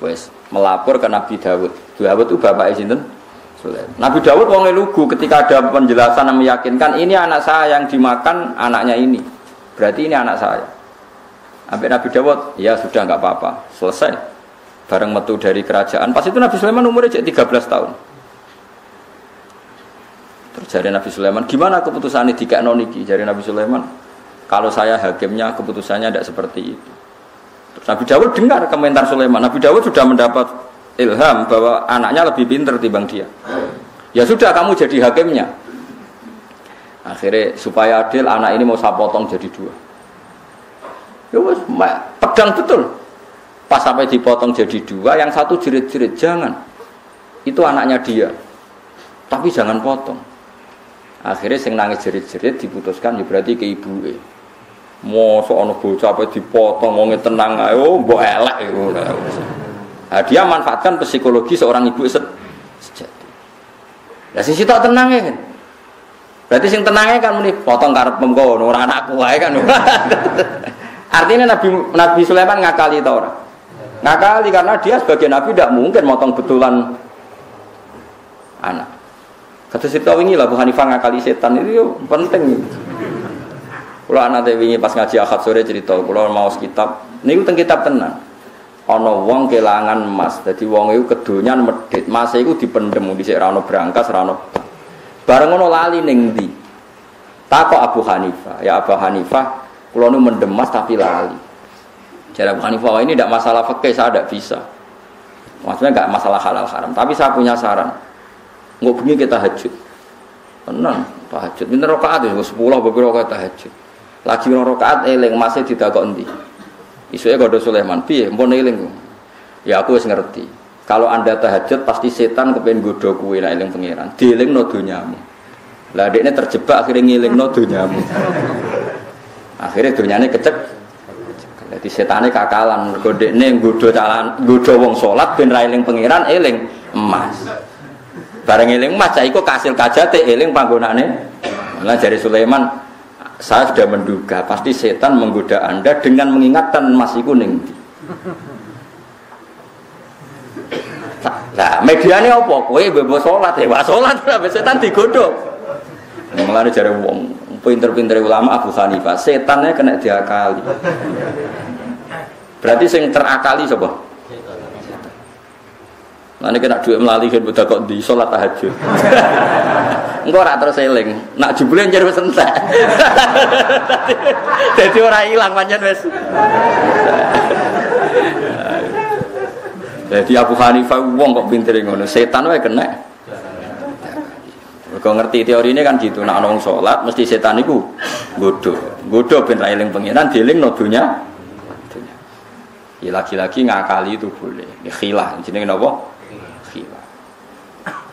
Wes melapor ke Nabi Dawud. Dawud itu bapaknya sinten? Sulaiman. Nabi Dawud wong lugu ketika ada penjelasan yang meyakinkan ini anak saya yang dimakan anaknya ini. Berarti ini anak saya. Sampai Nabi Dawud, ya sudah enggak apa-apa, selesai. Bareng metu dari kerajaan. Pas itu Nabi Sulaiman umurnya 13 tahun. Terus jari Nabi Sulaiman, gimana keputusannya dikekno niki? Jari Nabi Sulaiman, kalau saya hakimnya keputusannya tidak seperti itu. Terus Nabi Dawud dengar komentar Sulaiman. Nabi Dawud sudah mendapat ilham bahwa anaknya lebih pintar timbang dia. Ya sudah, kamu jadi hakimnya. Akhirnya supaya adil, anak ini mau saya potong jadi dua. Ya wes, pedang betul. Pas sampai dipotong jadi dua, yang satu jerit-jerit, jangan. Itu anaknya dia. Tapi jangan potong. Akhirnya sing nangis jerit-jerit diputuskan ya berarti ke ibuke. Mosok ana bocah apa dipotong wong tenang ae mbok elek iku. Nah, dia manfaatkan psikologi seorang ibu sejati. Lah sing sitok tenang kan. Berarti sing tenange kan muni potong karep mengko ora anakku wae kan. Artinya Nabi Sulaiman ngakali ta ora? Ngakali karena dia sebagai nabi tidak mungkin motong betulan anak. Kata cerita wingi lah Bu Hanifah ngakali setan itu penting. Kalau anak wingi pas ngaji akad sore cerita, kalau mau kitab, ini tentang kitab tenan. Ono wong kelangan emas, jadi wong itu kedonyan medit, emas itu dipendem di serano berangkas, serano. Bareng ono lali ning ndi. Takok Abu Hanifah, ya Abu Hanifah, kalau nu mendem emas tapi lali. Jadi Abu Hanifah ini tidak masalah fikih, saya tidak bisa. Maksudnya enggak masalah halal haram, tapi saya punya saran. Nggak bunyi kita tahajud, tenang tahajud. Minta rokaat itu 10 beberapa rokaat tahajud. Lagi rokaat eling masih tidak kok endi. Isunya kode Sulaiman, piye, mpun eling. Ya aku wis ngerti. Kalau anda tahajud pasti setan kepengen godo kuwi nek eling pangeran. Dieling no donyamu. Lah dekne terjebak akhirnya ngiling no donyamu. Akhirnya donyane kecek. Jadi setane kakalan. Godekne nggodo calan, nggodo wong salat ben ra eling pangeran eling emas. Bareng eling Mas cah iku kasil kajate eling panggonane. Lah jare Sulaiman, saya sudah menduga pasti setan menggoda Anda dengan mengingatkan Mas iku ning ndi. Lah mediane apa? Kowe bebo salat ya, wah salat sampe setan digodhog. Mulane jare wong pinter-pinter ulama Abu Hanifah, setannya kena diakali. Berarti sing terakali sapa? Setan. Lan nek nak dhuwit melali kan bodo kok di salat tahajud. Engko ora terus eling, nak jebule njer wis entek. Dadi ora ilang pancen wis. Jadi Abu Hanifah wong kok pinter ngono, setan wae kena. Kau ngerti teori ini kan gitu, nak nong sholat mesti setan itu godo ben ra eling pengiran, dieling nodonya. Ya lagi-lagi ngakali itu boleh. Ya khilah, jenenge napa? Khilah.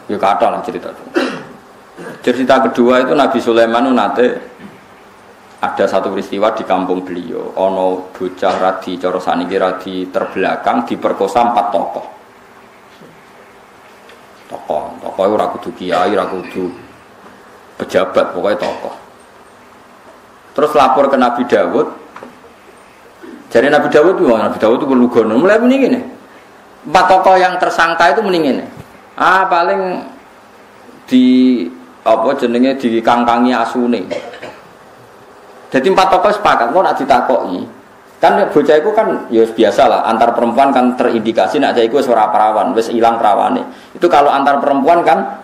Ya kata lah cerita itu. Cerita kedua itu Nabi Sulaiman nate ada satu peristiwa di kampung beliau. Ono bocah radi cara saniki radi terbelakang diperkosa 4 tokoh. Tokoh itu ora kudu kiai, ora kudu pejabat, pokoknya tokoh. Terus lapor ke Nabi Dawud. Jadi Nabi Dawud itu berlugono. Mulai mending ini. 4 tokoh yang tersangka itu mending ini. Paling di apa jenenge dikangkangi asune. Jadi 4 tokoh sepakat kok nak ditakoki. Kan bocah itu kan ya biasa lah, antar perempuan kan terindikasi nak cah iku wis ora perawan, wis ilang perawane. Itu kalau antar perempuan kan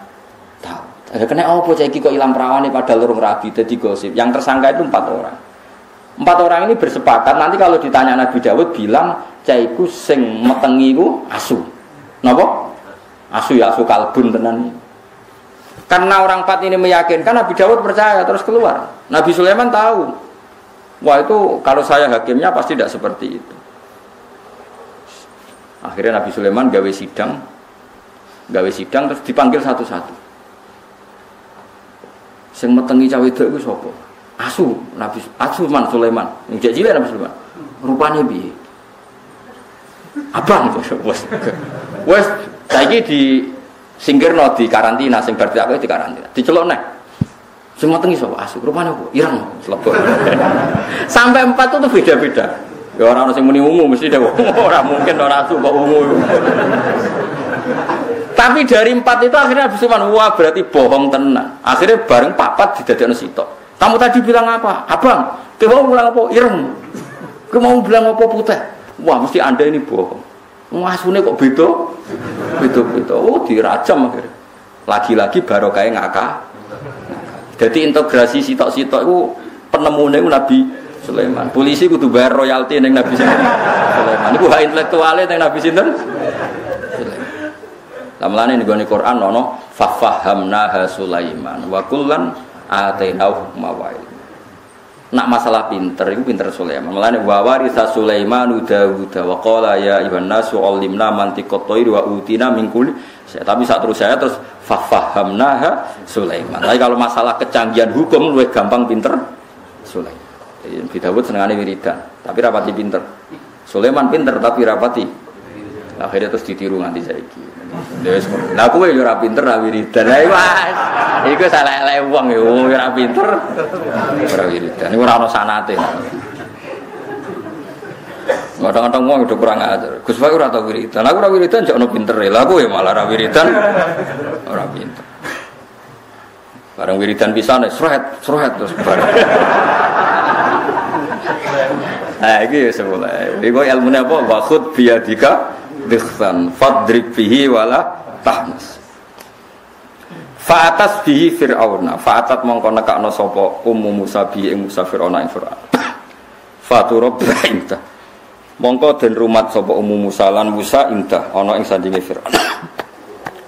tahu. Ada kena apa cah iki kok ilang perawane padahal urung rabi dadi gosip. Yang tersangka itu 4 orang. 4 orang ini bersepakat nanti kalau ditanya Nabi Dawud bilang cah iku sing metengi iku asu. Napa? Asu ya asu kalbun tenan. Karena orang 4 ini meyakinkan Nabi Dawud percaya terus keluar. Nabi Sulaiman tahu. Wah itu kalau saya hakimnya pasti tidak seperti itu. Akhirnya Nabi Sulaiman gawe sidang terus dipanggil satu-satu. Sing metengi cawe wedok iku sapa? Asu Man Sulaiman. Njek cilik Nabi Sulaiman. Rupane piye? Abang wes saiki di singkirno di karantina sing berarti aku di karantina. Dicelok neh. Semua tengi sapa asu, rupane apa? Ireng, slebok. Sampai 4 itu beda-beda. Ya orang sing muni ungu mesti dhewe. Ora mungkin ora asu kok ungu. Tapi dari 4 itu akhirnya Nabi Sulaiman, wah berarti bohong tenan. Akhirnya bareng papat didadekno sitok. Kamu tadi bilang apa? Abang, kowe mau bilang apa? Ireng. Kowe mau bilang apa putih? Wah, mesti Anda ini bohong. Asune kok beda? Beda-beda. Oh, dirajam akhirnya. Lagi-lagi barokah ngakak. Jadi integrasi sitok-sitok itu penemune Nabi Sulaiman. Polisi kudu bayar royalti ning Nabi Sulaiman. Iku hak intelektuale ning Nabi sinten? Sulaiman. Lamlane ning Quran ono fafahamnaha Sulaiman wa kullan atainahu mawail. Nak masalah pinter iku pinter Sulaiman. Mulane wa warisa Sulaiman Dawud wa qala ya ibn nasu allimna mantiqat thair wa utina min kulli. Tapi saat terus saya terus fafahamnaha Sulaiman. Tapi kalau masalah kecanggihan hukum lebih gampang pinter Sulaiman. Nabi Dawud senengane wiridan, tapi rapati pinter. Sulaiman pinter tapi rapati. Akhirnya terus ditiru nganti saiki. Wis ngono. Lah kowe yo ora pinter ra wiridan. Lah wis. Iku salah-salah wong yo ora pinter. Ora wiridan. Iku ora ono sanate. Kadang-kadang wong udah kurang ajar. Gus Pak ora tau wiridan. Aku ora wiridan jek ono pintere. Lah kowe malah ora wiridan. Ora pinter. Bareng wiridan pisan sret terus bareng. Nah, iki wis mulai. Iku ilmune apa? Wa khud biyadika bikhsan fadrib bihi wala tahnas. Fa'atas bihi fir'auna. Fa'atat mongko nekakno sapa Ummu Musa bihi ing Musa Fir'auna ing Fir'aun. Faturab inta. Mongko den rumat sapa Ummu Musa lan Musa inta ana ing sandinge Fir'aun.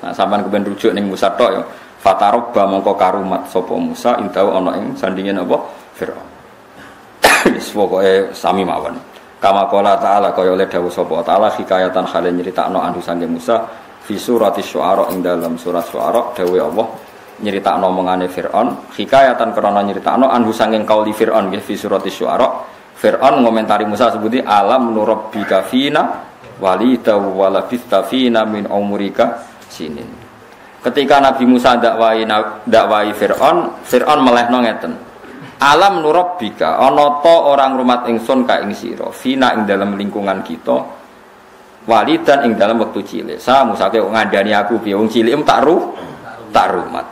Nah, sampean kepen rujuk ning Musa tok ya. Fatarabba mongko karumat sapa Musa inta ana ing sandinge napa Fir'aun. Wis pokoke sami mawon. Kama qala ta'ala kaya oleh dawuh sapa ta'ala hikayatan hale nyritakno anhu sange Musa fi surati syu'ara ing dalam surat syu'ara dawuh Allah nyritakno omongane Firaun hikayatan krana nyritakno anhu sange kauli Firaun nggih fi surati syu'ara Firaun ngomentari Musa sebuti alam nurabbika fina walida wa labista fina min umrika sinin. Ketika Nabi Musa dakwai Fir'aun melehno ngeten. Alam nurabbika ana ta orang rumat ingsun ka ing sira fina ing dalam lingkungan kita walidan ing dalam wektu cilik. Sa Musa kok ngandani aku piye wong cilik tak rumat.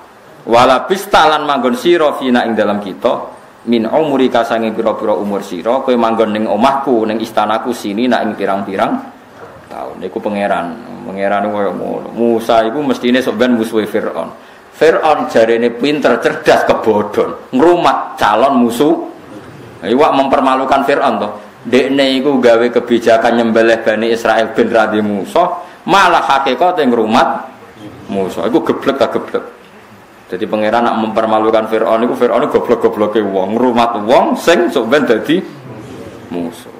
Wala bistalan manggon sira fina ing dalam kita min umurika sange pira-pira umur sira kowe manggon ning omahku ning istanaku sini nak ing pirang-pirang taun. Iku pangeran koyo ngono. Musa iku mestine sok ben musuhe Fir'aun. Fir'aun jarene pinter, cerdas, kebodhon, ngrumat calon musuh. Iwak mempermalukan Fir'aun to. Dekne iku gawe kebijakan nyembelih Bani Israel ben radi Musa, malah hakikate ngrumat Musa. Iku geblek ta geblek. Jadi pangeran nak mempermalukan Fir'aun iku Fir'aun goblok-gobloke wong, ngrumat wong sing sok ben dadi musuh.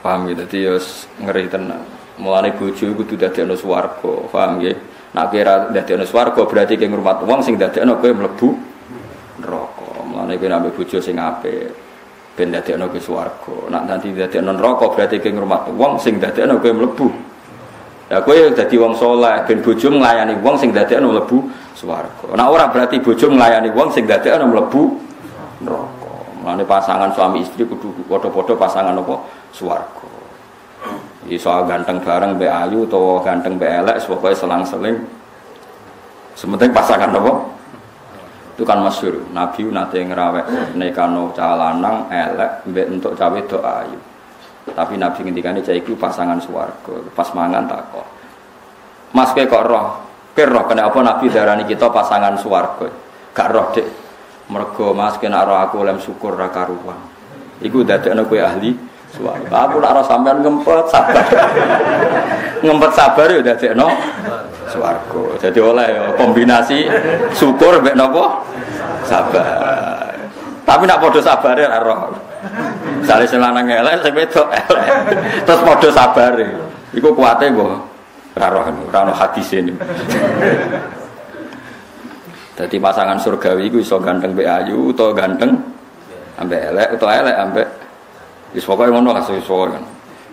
Paham ya, dadi yo ngeri tenan. Mulane bojo iku kudu dadekno swarga, paham nggih? Nak kira dadekno swarga berarti ki ngrumat wong sing dadekno kowe mlebu neraka. Mulane kowe nek bojo sing apik ben dadekno kowe swarga. Nak nanti dadekno neraka berarti ki ngrumat wong sing dadekno kowe mlebu. Lah kowe dadi wong saleh ben bojo nglayani wong sing dadekno mlebu swarga. Nek ora berarti bojo nglayani wong sing dadekno mlebu neraka. Mulane pasangan suami istri kudu padha-padha pasangan apa swarga. Iso ganteng bareng mbek ayu utawa ganteng mbek elek pokoke selang-seling. Sementing pasangan apa? Itu kan masyhur. Nabi nate ngrawek nekano cah lanang elek mbek entuk cah wedok ayu. Tapi Nabi ngendikane cah iku pasangan swarga. Pas mangan takok. Mas kowe kok roh? Kowe roh kena apa Nabi darani kita pasangan swarga? Gak roh, Dik. Mergo Mas kena roh aku lem syukur ra karuan. Iku dadekno kowe ahli swarga. Aku nak ora sampean ngempet sabar. Ngempet sabar ya dadekno swarga. Jadi oleh kombinasi syukur mek napa? Sabar. Tapi nak padha sabare ora roh. Misale sing lanang elek sing wedok elek. Terus padha sabare. Iku kuwate mbok ora roh, ora ono hadise niku. Dadi pasangan surgawi iku iso ganteng mbek ayu utawa ganteng ambek elek utawa elek ambek wis pokoke ngono lah suwe-suwe kan.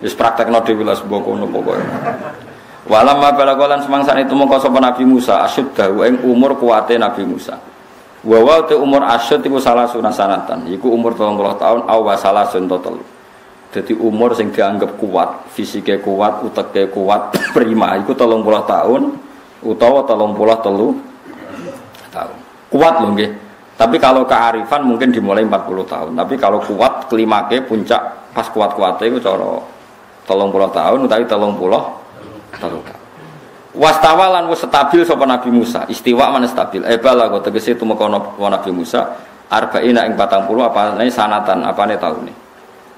Wis praktekno dhewe lah mbok ngono pokoke. Walamma balagolan semangsane tumeka sapa Nabi Musa asyuddahu ing umur kuwate Nabi Musa. Wa wa te umur asyud iku salah sunatan. Iku umur 30 tahun aw salah suntotel. Dadi umur sing dianggap kuat, fisike kuat, uteke kuat, prima iku 30 tahun utawa 33 tahun. Kuat lho nggih. Tapi kalau kearifan mungkin dimulai 40 tahun. Tapi kalau kuat kelimake puncak pas kuat-kuate iku cara 30 tahun utawi 30 tahun. Wastawalan wis stabil sapa Nabi Musa. Istiwa mana stabil. Bala kok tegese tumeka Nabi Musa arba'ina ing 40 apane sanatan apane taune.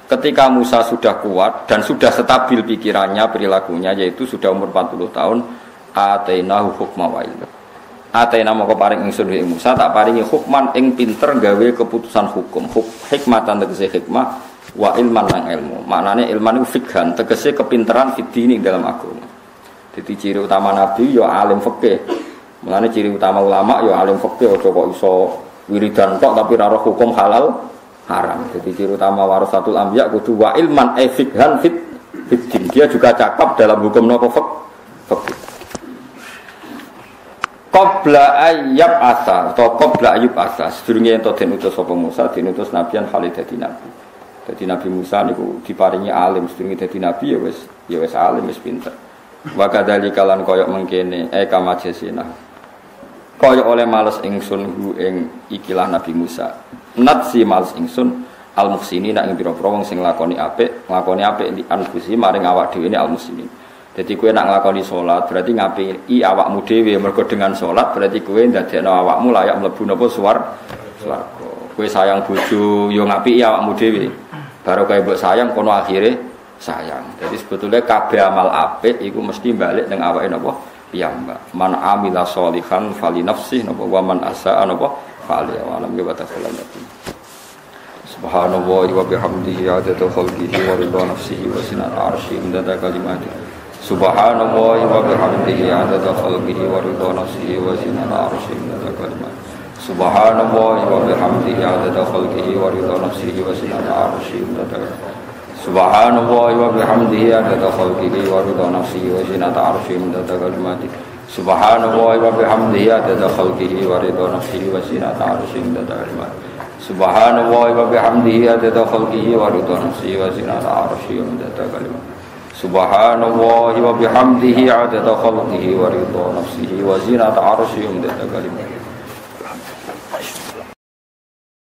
Ketika Musa sudah kuat dan sudah stabil pikirannya, perilakunya yaitu sudah umur 40 tahun, atainahu hukma wa ilma. Ataina moko paring ingsun ing Musa tak paringi hukman ing pinter gawe keputusan hukum. Hikmatan tegese hikmah wa ilman lan ilmu. Maknane ilman iku fikhan tegese kepinteran fidini dalam agama. Jadi ciri utama Nabi ya alim fikih. Mulane ciri utama ulama ya alim fikih aja kok iso wiridan tok tapi ora roh hukum halal haram. Jadi ciri utama warasatul anbiya kudu wa ilman fikhan fit fiddin. Dia juga cakap dalam hukum napa fikih. Qabla ayyab asa atau qabla ayyub asa sedurunge ento den utus sapa Musa dinutus nabian Khalid dadi nabi. Dadi Nabi Musa niku diparingi alim sedurunge dadi nabi ya wis alim wis pinter. Wa kadzalika lan koyok mengkene kamajesina. Koyok oleh males ingsun hu ing ikilah Nabi Musa. Nat si males ingsun al-muhsinin ing pira-pira wong sing nglakoni apik di anfusi maring awak dhewe ne al-muhsinin. Jadi kowe nak nglakoni salat berarti ngapiki awakmu dhewe mergo dengan salat berarti kowe ndadekno awakmu layak mlebu napa swarga. Kowe sayang bojo yo ngapiki awakmu dhewe. Baru kowe mbok sayang kono akhire sayang. Jadi sebetulnya kabeh amal apik iku mesti balik ning awake napa piyambak. Man amila sholihan fali nafsihi napa wa man asaa napa fali alam ge batas salam. Subhanallah wa bihamdihi adada khalqihi wa ridha nafsihi wa sinata arsyihi midada kalimatihi. Subhanallah wa bihamdihi adada khalqihi wa ridha nafsihi wa zinata arsyihi wa kalimat. Subhanallah wa bihamdihi adada khalqihi wa ridha nafsihi wa zinata arsyihi wa kalimat. Subhanallah wa bihamdihi adada khalqihi wa ridha nafsihi wa zinata arsyihi wa kalimat. Subhanallah wa bihamdihi adada khalqihi wa ridha nafsihi wa zinata arsyihi wa midada kalimatihi. Subhanallah wa bihamdihi adada khalqihi wa ridha nafsihi wa zinata arsyihi wa midada kalimatihi. Subhanallah wa bihamdihi adada khalqihi wa ridha nafsihi wa zinata arsyihi wa midada kalimatihi.